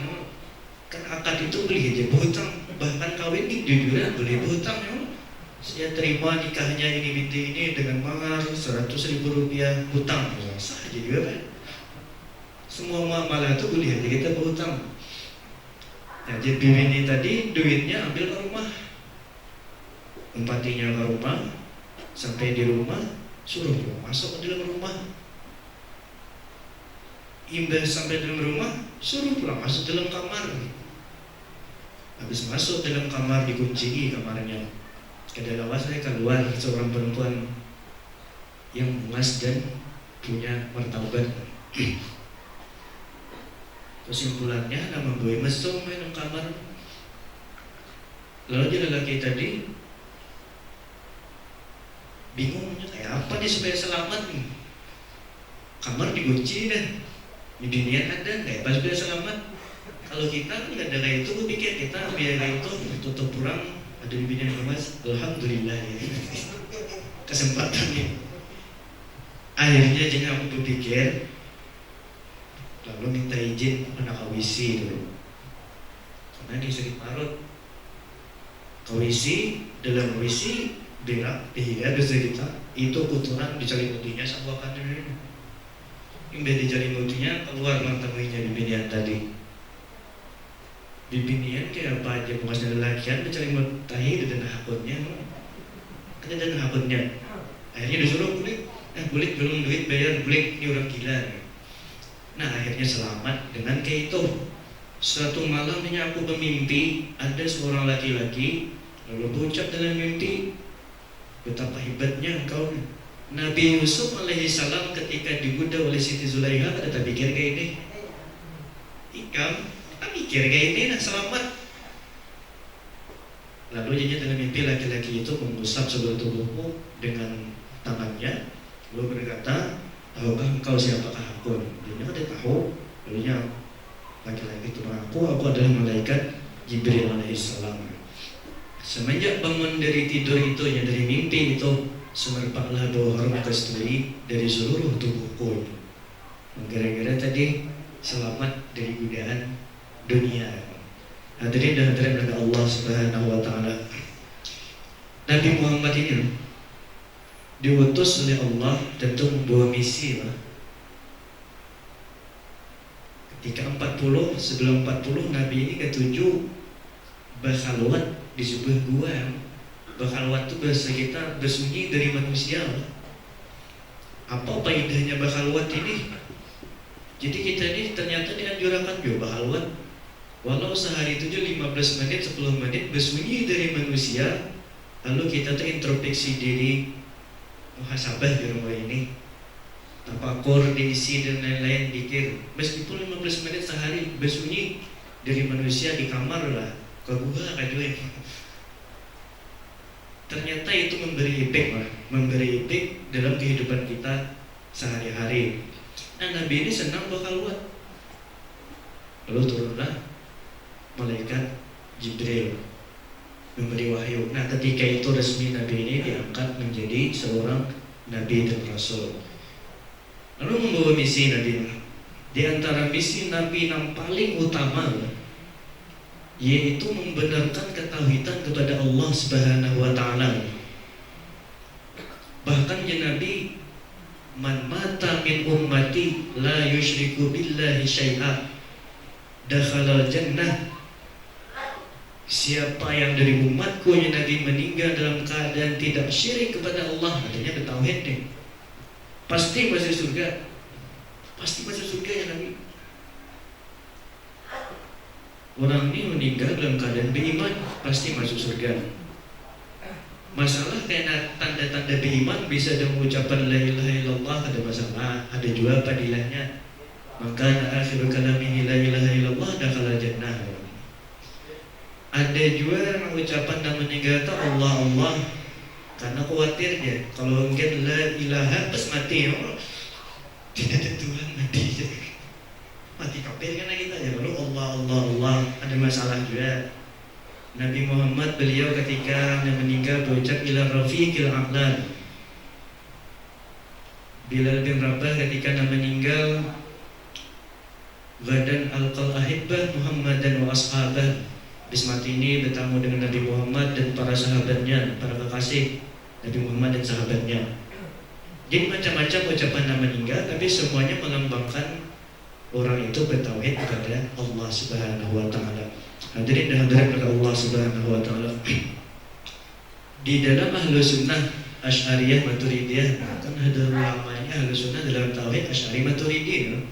Kan akad itu beli aja berhutang, bahkan kawin di jujuran beli berhutang. Saya terima nikahnya ini binti ini dengan mahar 100.000 rupiah hutang, sah aja juga kan. Semua muamalah itu boleh aja kita berhutang. Nah, jadi ini tadi duitnya ambil ke rumah, empatinya ke rumah, sampai di rumah suruh masuk ke dalam rumah. Imbas sampai dalam rumah suruh pulang masuk dalam kamar. Habis masuk dalam kamar dikunci kamarnya. Kedalawa saya keluar seorang perempuan yang bungas dan punya martabat. Kesimpulannya nama boy mesum main kamar. Lalu jadi lelaki tadi bingungnya kayak apa nih supaya selamat nih. Kamar dikunci dan di dunia ada nggak pas supaya selamat. Kalau kita nggak ada kayak itu, gue pikir kita biar kayak itu tutup kurang ada bibirnya mas. Alhamdulillah ya. Kesempatan nih. Akhirnya jadi aku berpikir, lalu minta izin anak WC dulu, karena dia sakit parut. WC, dalam WC berak dia dosa kita itu kotoran dicalimutinya sama kandungan. Imbas dicalimutinya keluar mantannya bibinian tadi. Bibinian kayak apa aja bukan dari lakian dicalimut tahi dan hakutnya, ada dan hakutnya. Akhirnya disuruh kulit, kulit belum duit bayar kulit ini orang gila. Nah akhirnya selamat dengan kayak itu. Suatu malam ini aku bermimpi ada seorang laki-laki lalu berucap dalam mimpi, betapa hebatnya engkau. Nabi Yusuf alaihissalam ketika digoda oleh Siti Zulaiha ada tak pikir kayak ini. Ikam, tak pikir kayak ini nah selamat. Lalu jadinya dalam mimpi laki-laki itu mengusap seluruh tubuhku dengan tangannya, lalu berkata, tahukah engkau siapakah aku? Dia tidak tahu. Lalunya laki-laki itu mengaku, aku adalah malaikat Jibril alaihissalam. Semenjak bangun dari tidur itu, ya dari mimpi itu, semerbaklah bau harum kasturi dari seluruh tubuhku. Gara-gara tadi selamat dari godaan dunia. Hadirin dan hadirat kepada Allah Subhanahu wa taala. Nabi Muhammad ini diutus oleh Allah tentu membawa misi lah. Ketika 40 sebelum 40 Nabi ini ketujuh berkhalwat di sebuah gua. Berkhalwat itu bahasa kita bersunyi dari manusia. Apa faedahnya berkhalwat ini? Jadi kita ini ternyata dianjurkan juga berkhalwat. Walau sehari itu 15 menit 10 menit bersunyi dari manusia, lalu kita tuh introspeksi diri, muhasabah di rumah ini, tafakur, diisi dan lain-lain, pikir. Meskipun 15 menit sehari bersunyi dari manusia di kamar lah, ke gua kaduin. Ternyata itu memberi efek dalam kehidupan kita sehari-hari. Nah Nabi ini senang berkhalwat. Lalu turunlah malaikat Jibril memberi wahyu. Nah ketika itu resmi Nabi ini diangkat menjadi seorang Nabi dan Rasul. Lalu membawa misi Nabi. Di antara misi Nabi yang paling utama yaitu membenarkan ketauhidan kepada Allah Subhanahu wa taala. Bahkan ya Nabi, man mata min ummati la yusyriku billahi syai'a dakhalal jannah. Siapa yang dari umatku yang Nabi meninggal dalam keadaan tidak syirik kepada Allah, artinya bertauhid nih, pasti masuk surga. Pasti masuk surga ya Nabi. Orang ini meninggal dalam keadaan beriman, pasti masuk surga. Masalah karena tanda-tanda beriman bisa dengan ucapan la ilaha illallah ada masalah, ada juga padilahnya. Maka akhiru kalamihi la ilaha illallah dakhala jannah. Ada juga yang ucapan dan meninggal itu Allah Allah karena khawatirnya kalau mungkin la ilaha pas mati tidak ada Tuhan mati kafir kan kita ya, lalu Allah Allah Allah ada masalah juga. Nabi Muhammad beliau ketika meninggal berucap ila rafiqil a'la. Bilal bin Rabah ketika meninggal gadan alqal ahibbah Muhammadan wa ashabah. Habis mati ini bertemu dengan Nabi Muhammad dan para sahabatnya, para kekasih Nabi Muhammad dan sahabatnya. Jadi macam-macam ucapan nama meninggal, tapi semuanya melambangkan orang itu bertauhid kepada Allah Subhanahu wa taala. Hadirin dan hadirat kepada Allah Subhanahu wa taala. Di dalam Ahlus Sunnah Asy'ariyah Maturidiyah, kan ada ulamanya Ahlus Sunnah dalam tauhid Asy'ari Maturidiyah.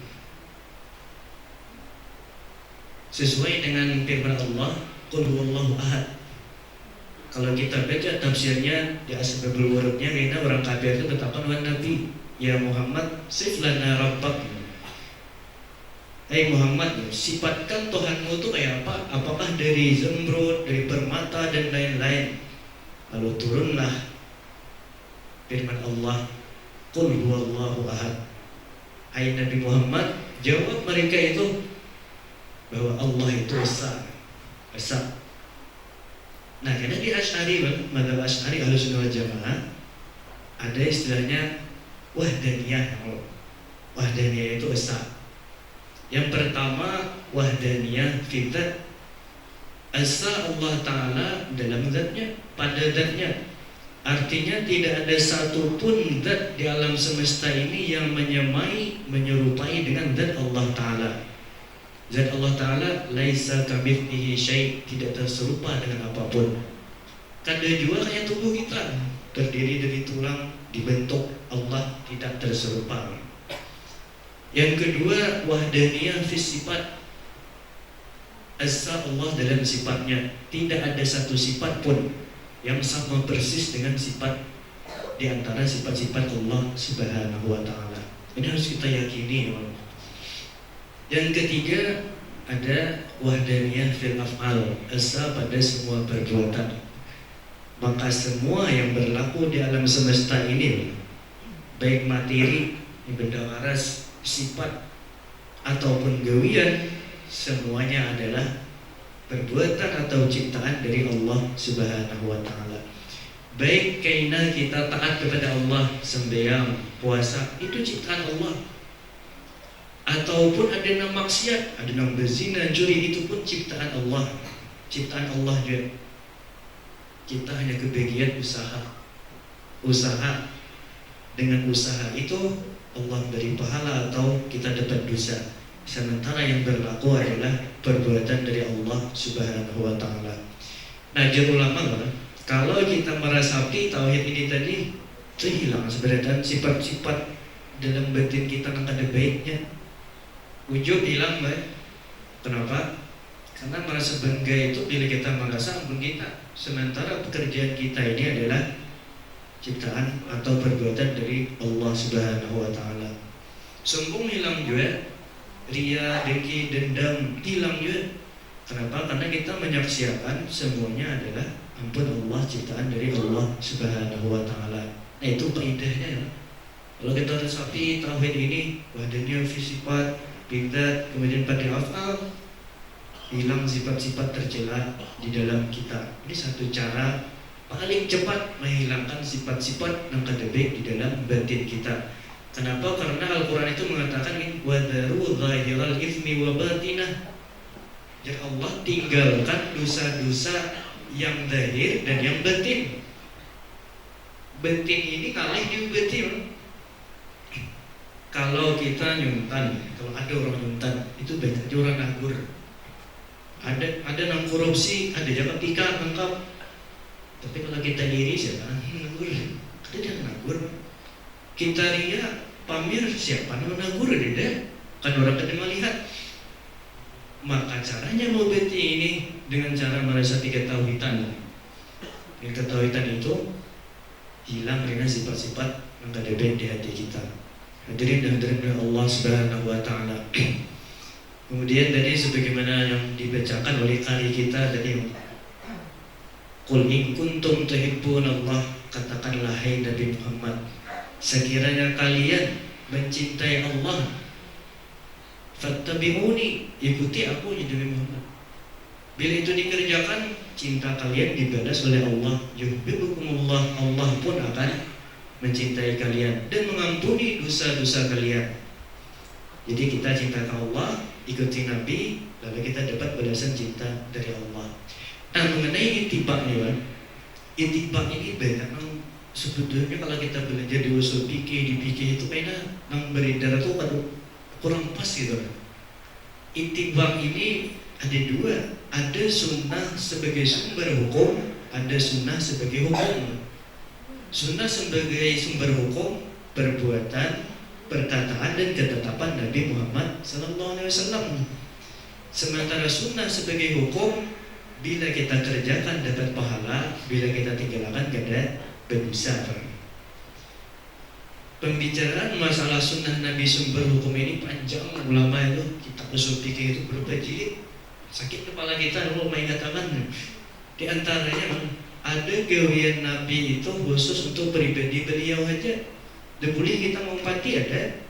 Sesuai dengan firman Allah, Qul huwallahu ahad. Kalau kita baca tafsirnya di asbabul wurudnya, karena orang kafir itu berkata wan Nabi, ya Muhammad, sif lana rabbak. Hai Muhammad, sifatkan Tuhanmu itu kayak apa? Apakah dari zamrud, dari permata dan lain-lain? Lalu turunlah firman Allah, Qul huwallahu ahad. Hai Nabi Muhammad, jawab mereka itu bahwa Allah itu esa. Nah, karena di Asy'ari, mazhab Asy'ari Ahlus Sunnah wal Jamaah ada istilahnya wahdaniyah. Wahdaniyah itu esa. Yang pertama wahdaniyah fi dzat. Esa Allah Ta'ala dalam zatnya, pada zatnya. Artinya tidak ada satupun zat di alam semesta ini yang menyamai, menyerupai dengan zat Allah Ta'ala. Zat Allah Ta'ala laisa kamitslihi syai', tidak terserupa dengan apapun. Kada juga kayak tubuh kita, terdiri dari tulang, dibentuk Allah, tidak terserupa. Yang kedua wahdaniyah fi sifat. Asa Allah dalam sifatnya, tidak ada satu sifat pun yang sama persis dengan sifat di antara sifat-sifat Allah Subhanahu wa taala. Ini harus kita yakini. Yang ketiga ada wahdaniyah fil af'al, asa pada semua perbuatan. Maka semua yang berlaku di alam semesta ini, baik materi, benda waras, sifat ataupun gawian, semuanya adalah perbuatan atau ciptaan dari Allah Subhanahu wa taala. Baik karena kita taat kepada Allah, sembahyang, puasa, itu ciptaan Allah. Ataupun ada yang maksiat, ada yang berzina, curi, itu pun ciptaan Allah. Ciptaan Allah juga. Kita hanya kebagian usaha. Dengan usaha itu Allah beri pahala atau kita dapat dosa. Sementara yang berlaku adalah perbuatan dari Allah Subhanahu wa taala. Nah, jemaah ulama, kalau kita meresapi tauhid ini tadi, itu hilang sebenarnya sifat-sifat dalam batin kita yang ada baiknya. Wujud hilang, baik. Kenapa? Karena merasa bangga itu bila kita merasa ampun kita. Sementara pekerjaan kita ini adalah ciptaan atau perbuatan dari Allah Subhanahu wa taala. Sombong hilang juga, ria, dengki, dendam hilang juga. Kenapa? Karena kita menyaksikan semuanya adalah ampun Allah, ciptaan dari Allah Subhanahu wa taala. Nah, itu faedahnya. Kalau kita resapi tauhid ini, wahdaniyah fi sifat, bidat, kemudian pada af'al, hilang sifat-sifat tercela di dalam kita. Ini satu cara paling cepat menghilangkan sifat-sifat yang kada baik di dalam batin kita. Kenapa? Karena Al-Quran itu mengatakan wadaru zahiral itsmi wa batinah. Jadi Allah tinggalkan dosa-dosa yang zahir dan yang batin. Batin ini kalih di batin. Kalau kita nyuntan, kalau ada orang nyuntan, itu banyak orang nganggur. Ada nang korupsi, ada jaga pika nangkap. Tapi kalau kita iri siapa nganggur? Ada yang nganggur. Kita ria pamer siapa nang nganggur deh? Kan orang kada melihat. Maka caranya mau beti ini dengan cara merasa 3 tauhidan. Yang ketauhidan itu hilang dengan sifat-sifat yang kada baik di hati kita. Hadirin dan hadirin Allah Subhanahu wa taala. Kemudian tadi sebagaimana yang dibacakan oleh kari kita tadi, Qul in kuntum tuhibbunallah, katakanlah hai Nabi Muhammad, sekiranya kalian mencintai Allah, fattabi'uni, ikuti aku ya Nabi Muhammad. Bila itu dikerjakan, cinta kalian dibalas oleh Allah. Yuhibbukumullah, Allah pun akan mencintai kalian dan mengampuni dosa-dosa kalian. Jadi kita cinta ke Allah, ikuti Nabi, lalu kita dapat balasan cinta dari Allah. Nah, mengenai itibak nih, Pak. Itibak ini banyak sebetulnya kalau kita belajar di usul fikih, di fikih itu kayaknya yang beredar itu kurang pas gitu. Itibak ini ada 2, ada sunnah sebagai sumber hukum, ada sunnah sebagai hukum. Sunnah sebagai sumber hukum, perbuatan, perkataan dan ketetapan Nabi Muhammad SAW. Sementara sunnah sebagai hukum, bila kita kerjakan dapat pahala, bila kita tinggalkan kada berdosa. Pembicaraan masalah sunnah Nabi sumber hukum ini panjang, ulama itu kitab usul fikih itu berapa jilid, sakit kepala kita kalau main katakan. Di antaranya ada gawean Nabi itu khusus untuk pribadi beliau aja. Dan boleh kita mengumpati ada.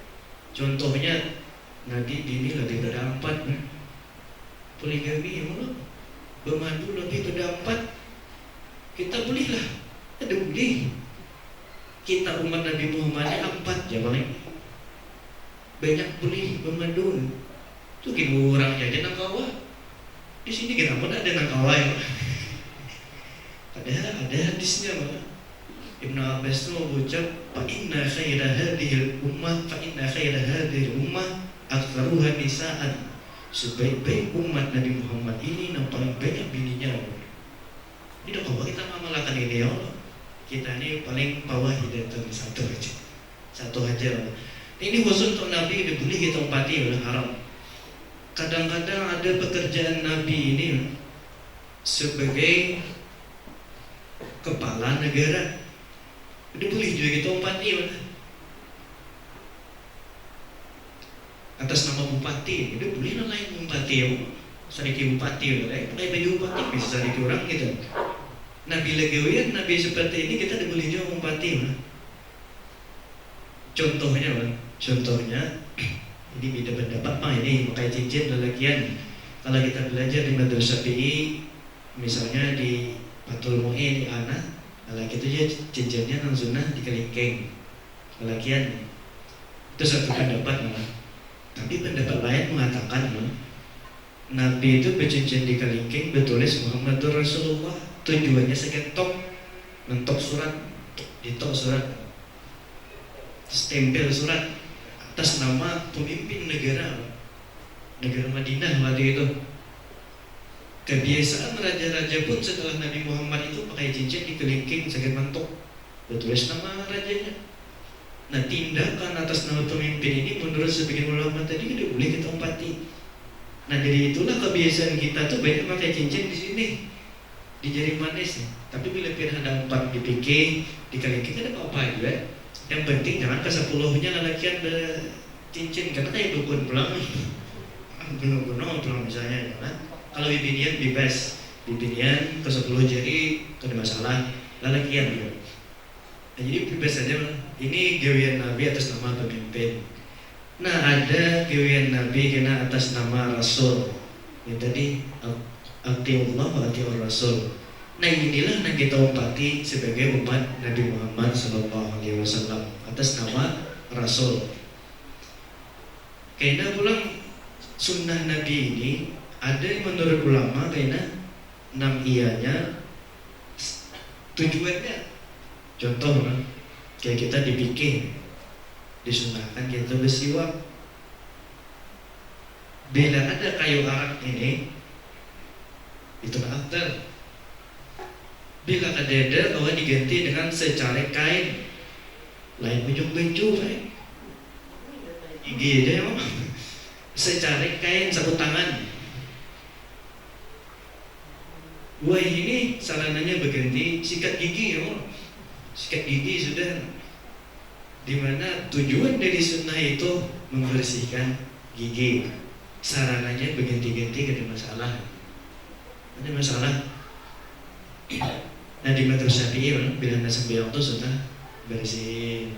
Contohnya Nabi bini lebih pada 4, poligami mana? Bermadu lebih pada 4. Kita bolehlah, ada boleh. Kita umat Nabi Muhammad 4 ya paling. Banyak boleh bermadu. Tuh kini orangnya aja nang kawah. Di sini kenapa ada nang kawah ya? Ada hadisnya Pak. Ibnu Abbas itu mengucap fa inna khaira hadhil ummah aktsaruha nisaan. Sebaik-baik umat Nabi Muhammad ini yang paling banyak bininya. Ini dok kalau kita mengamalkan ini ya Allah, kita ini paling bawah hidayah satu aja. Ini khusus untuk Nabi, ini boleh kita umpati oleh haram. Kadang-kadang ada pekerjaan Nabi ini sebagai kepala negara, ini boleh juga kita umpati atas nama bupati, ini boleh lain bupati ya, sariki bupati, pakai baju bupati bisa sariki orang gitu. Nabi legawian, Nabi seperti ini kita boleh juga bupati. Contohnya, ini beda pendapat mah ini pakai cincin lelakian. Kalau kita belajar di Madrasah PI, misalnya di Fatul Mu'in di anak, lelaki itu aja cincinnya nang sunnah di kelingking, lelakian. Itu satu pendapat malah. Tapi pendapat lain mengatakan Nabi itu bercincin di kelingking bertulis Muhammadur Rasulullah. Tujuannya seketok, mentok surat, ditok surat, stempel surat atas nama pemimpin negara Madinah waktu itu. Kebiasaan raja-raja pun setelah Nabi Muhammad itu pakai cincin di kelingking sakit mentok, bertulis nama rajanya. Nah, tindakan atas nama pemimpin ini menurut sebagian ulama tadi tidak boleh kita umpati. Nah, jadi itulah kebiasaan kita tuh banyak pakai cincin di sini, di jari manis. Tapi bila pilihan ada 4 di pikir, di kelingking ada apa-apa juga. Yang penting jangan ke 10-nya lelakian cincin, karena kayak dukun pulang, gunung-gunung pulang misalnya, jangan. Kalau bibinian bebas, bibinian ke 10 jari tidak masalah, lelakian juga. Nah, jadi bebas saja. Ini gawean Nabi atas nama pemimpin. Nah, ada gawean Nabi kena atas nama Rasul. Yang tadi atiullah wa atiur Rasul. Nah, inilah yang kita umpati sebagai umat Nabi Muhammad SAW atas nama Rasul. Kayaknya pulang sunnah Nabi ini ada yang menurut ulama kayaknya 6 iyanya tujuannya. Contoh kan, kayak kita dipikir disunahkan kita bersiwak. Bila ada kayu arak ini itu afdal. Bila kadeda bahwa diganti dengan secarik kain, lain ujung bencu kan? Gigi deh emang secarik kain sapu tangan. Wah ini sarananya berganti sikat gigi ya, sikat gigi sudah. Dimana tujuan dari sunnah itu membersihkan gigi. Sarananya berganti-ganti gak ada masalah. Ada masalah. Nah di madhab Syafi'i bila nak sembahyang itu sunnah bersihin.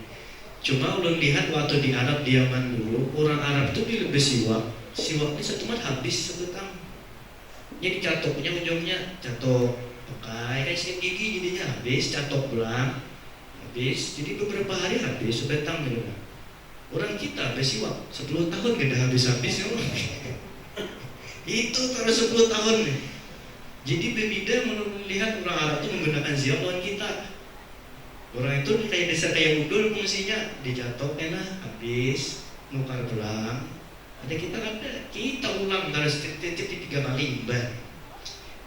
Cuma ulun lihat waktu di Arab di Yaman dulu, orang Arab itu bila bersiwak, siwaknya satu mat habis satu tang. Jadi catoknya ujungnya catok pakai kayak sikat gigi jadinya habis, catok pulang habis. Jadi beberapa hari habis sebetang gitu. Orang kita bersiwak 10 tahun gak ada habis-habis ya. Itu terus 10 tahun nih. Jadi berbeda melihat orang Arab itu menggunakan siwak lawan kita. Orang itu kayak desa kayak udul fungsinya dicatok enak habis nukar pulang. Ada kita ulang harus titik 3 kali imbah.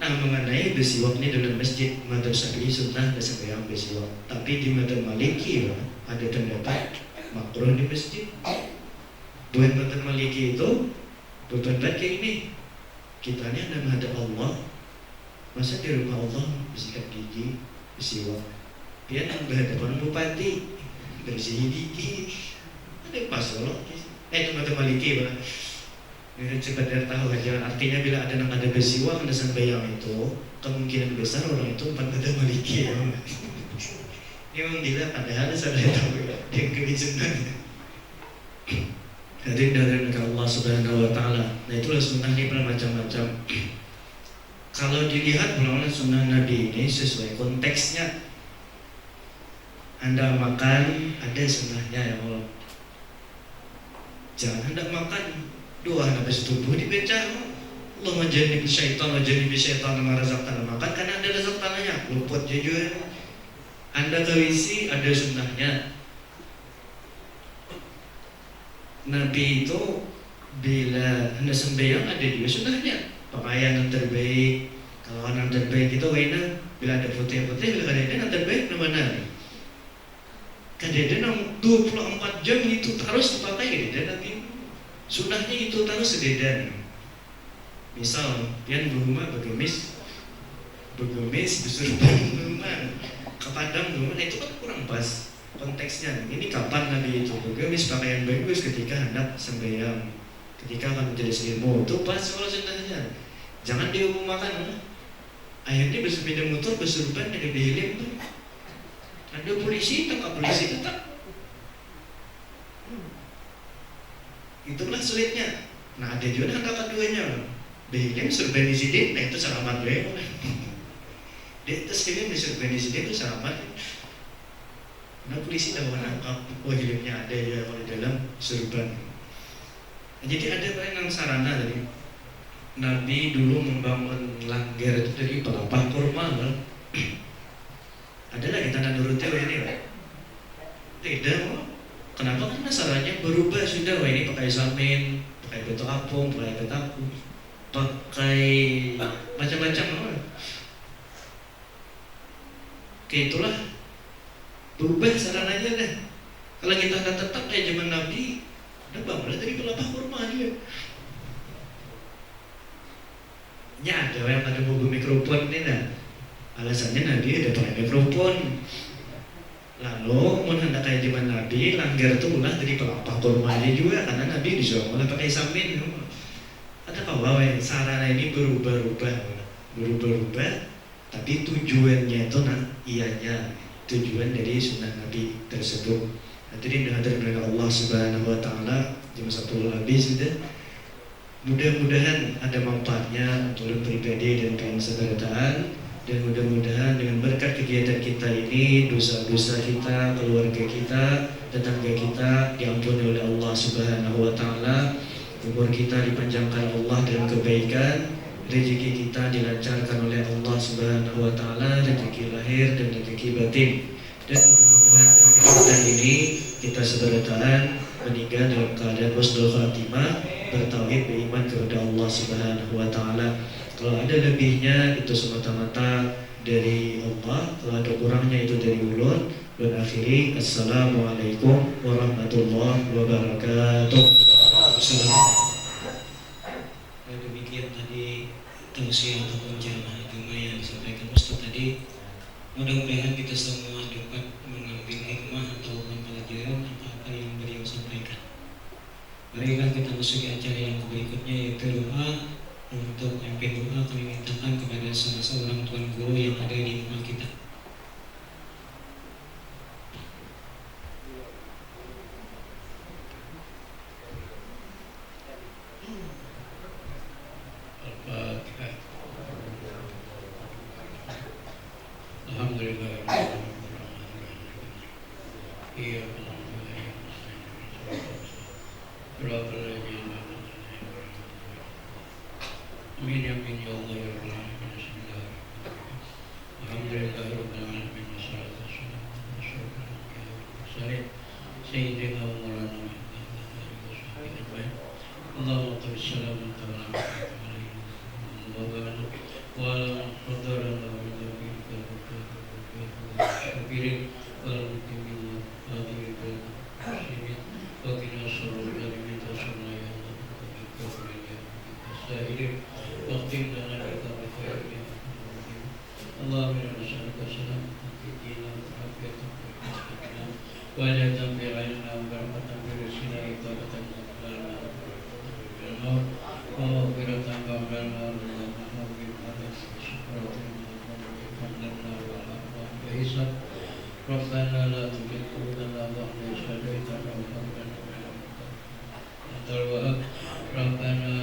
Nah mengenai bersiwak ini dalam masjid madhab Syafi'i sunnah bersembahyang bersiwak. Tapi di madhab Maliki ada pendapat makruh di masjid. Buat madhab Maliki itu berpendapat kayak ini. Kita ini ada madhab Allah. Masa di rumah Allah bersikat gigi bersiwak. Dia yang berhadapan bupati bersih gigi. Ada pas loh. Itu madhab Maliki bang. Ini sekedar tahu aja. Artinya bila ada yang ada bersiwak ada sembahyang itu kemungkinan besar orang itu bukan madhab Maliki ya. Ini memang gila. Padahal saya tahu ya. Dia kebijakan. Hadirin dari Allah Subhanahu Wa Taala. Nah itulah sunnah ini bermacam-macam. Kalau dilihat belum sunnah Nabi ini sesuai konteksnya. Anda makan ada sunnahnya ya Allah. Jangan hendak makan doa habis tubuh dibaca Allah majani syaitan majani syaitan nama razaqtana makan karena ada razaqtananya luput jujur. Anda kawisi ada sunnahnya. Nabi itu bila hendak sembahyang ada juga sunnahnya. Pakaian yang terbaik, kalau yang terbaik itu wena bila ada putih-putih bila ada yang terbaik mana? Kadang-kadang 24 jam itu terus dipakai dan nanti sunnahnya itu terus sededan. Misal pian berumah bergemis bersurban berumah ke padang berumah itu kan kurang pas konteksnya. Ini kapan Nabi itu bergemis pakaian bagus ketika hendak sembahyang, ketika akan menjadi selimut itu pas kalau sunnahnya. Jangan diumumkan akhirnya bersepeda motor bersurban dari dihilim tuh. Ada polisi tangkap polisi tetap. Itulah sulitnya. Nah ada juga angka keduanya. Dihilim surban disini, nah itu selamat deh. Di atas hilim di surban disini itu selamat. Nah polisi dah menangkap, hilimnya ada ya kalau di dalam surban. Nah, jadi ada yang sarana tadi. Nabi dulu membangun langgar itu dari pelepah kurma kan? Ada lagi tanda nurutnya ini kan? Tidak. Kenapa? Karena sarannya berubah sudah. Wah ini pakai samin, pakai beto apung, pakai betaku, pakai macam-macam. Oke itulah berubah sarananya deh. Kalau kita akan tetap kayak zaman Nabi, udah bangunlah dari pelepah kurma dia. Ya ada yang ada buku mikrofon ini nah. Alasannya Nabi ada pakai mikrofon. Lalu mun hendak kayak zaman Nabi langgar itu ulah dari pelepah kurma dia juga karena Nabi disuruh mulai pakai samin. Ada bahwa sarana ini berubah-ubah, tapi tujuannya itu ianya tujuan dari sunnah Nabi tersebut. Hadirin dan hadirat Allah Subhanahu Wa Taala jam 10 habis sudah. Mudah-mudahan ada manfaatnya untuk pribadi dan kemasyarakatan, dan mudah-mudahan dengan berkat kegiatan kita ini dosa-dosa kita, keluarga kita tetangga kita diampuni oleh Allah Subhanahu wa taala, umur kita dipanjangkan Allah dengan kebaikan, rezeki kita dilancarkan oleh Allah Subhanahu wa taala, rezeki lahir dan rezeki batin. Dan mudah-mudahan dengan ini kita seberataan meninggal dalam keadaan husnul khatimah, bertauhid, beriman kepada Allah Subhanahu wa taala. Kalau ada lebihnya itu semata-mata dari Allah, kalau ada kurangnya itu dari ulun. Dan akhiri, assalamualaikum warahmatullahi wabarakatuh. Demikian tadi tausiah ataupun jamaah Jumat yang disampaikan Ustaz tadi. Mudah-mudahan kita semua dapat mengambil hikmah ataupun pelajaran apa-apa yang beliau sampaikan. Marilah kita masuki acara yang berikutnya, yaitu doa. Untuk memimpin doa kami mintakan kepada salah seorang tuan guru yang ada di rumah kita. Rabbana la tuzigh qulubana ba'da idh hadaytana wa hab lana min ladunka rahmatan Rabbana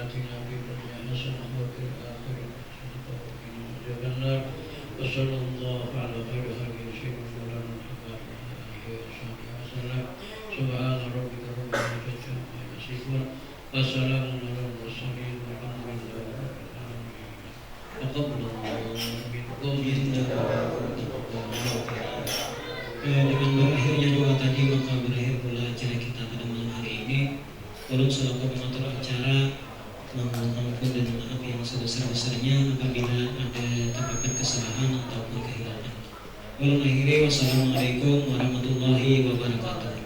atina fid dunya hasanah wa fil akhirati hasanah wa qina adzaban nar. Wa sallallahu ala khairi sayyidina Maulana Muhammadin wa alihi wa sahbihi wasallam. Subhana rabbika rabbil izzati amma yasifun wa salamun alal mursalin walhamdulillahi rabbil alamin. Taqabbalallahu minkum innahu Dengan berakhirnya doa tadi, maka berakhir pula acara kita pada malam hari ini. Tolong selaku pengatur acara mohon ampun dan maaf yang sebesar-besarnya apabila ada terdapat kesalahan ataupun kehilangan. Wassalamualaikum warahmatullahi wabarakatuh.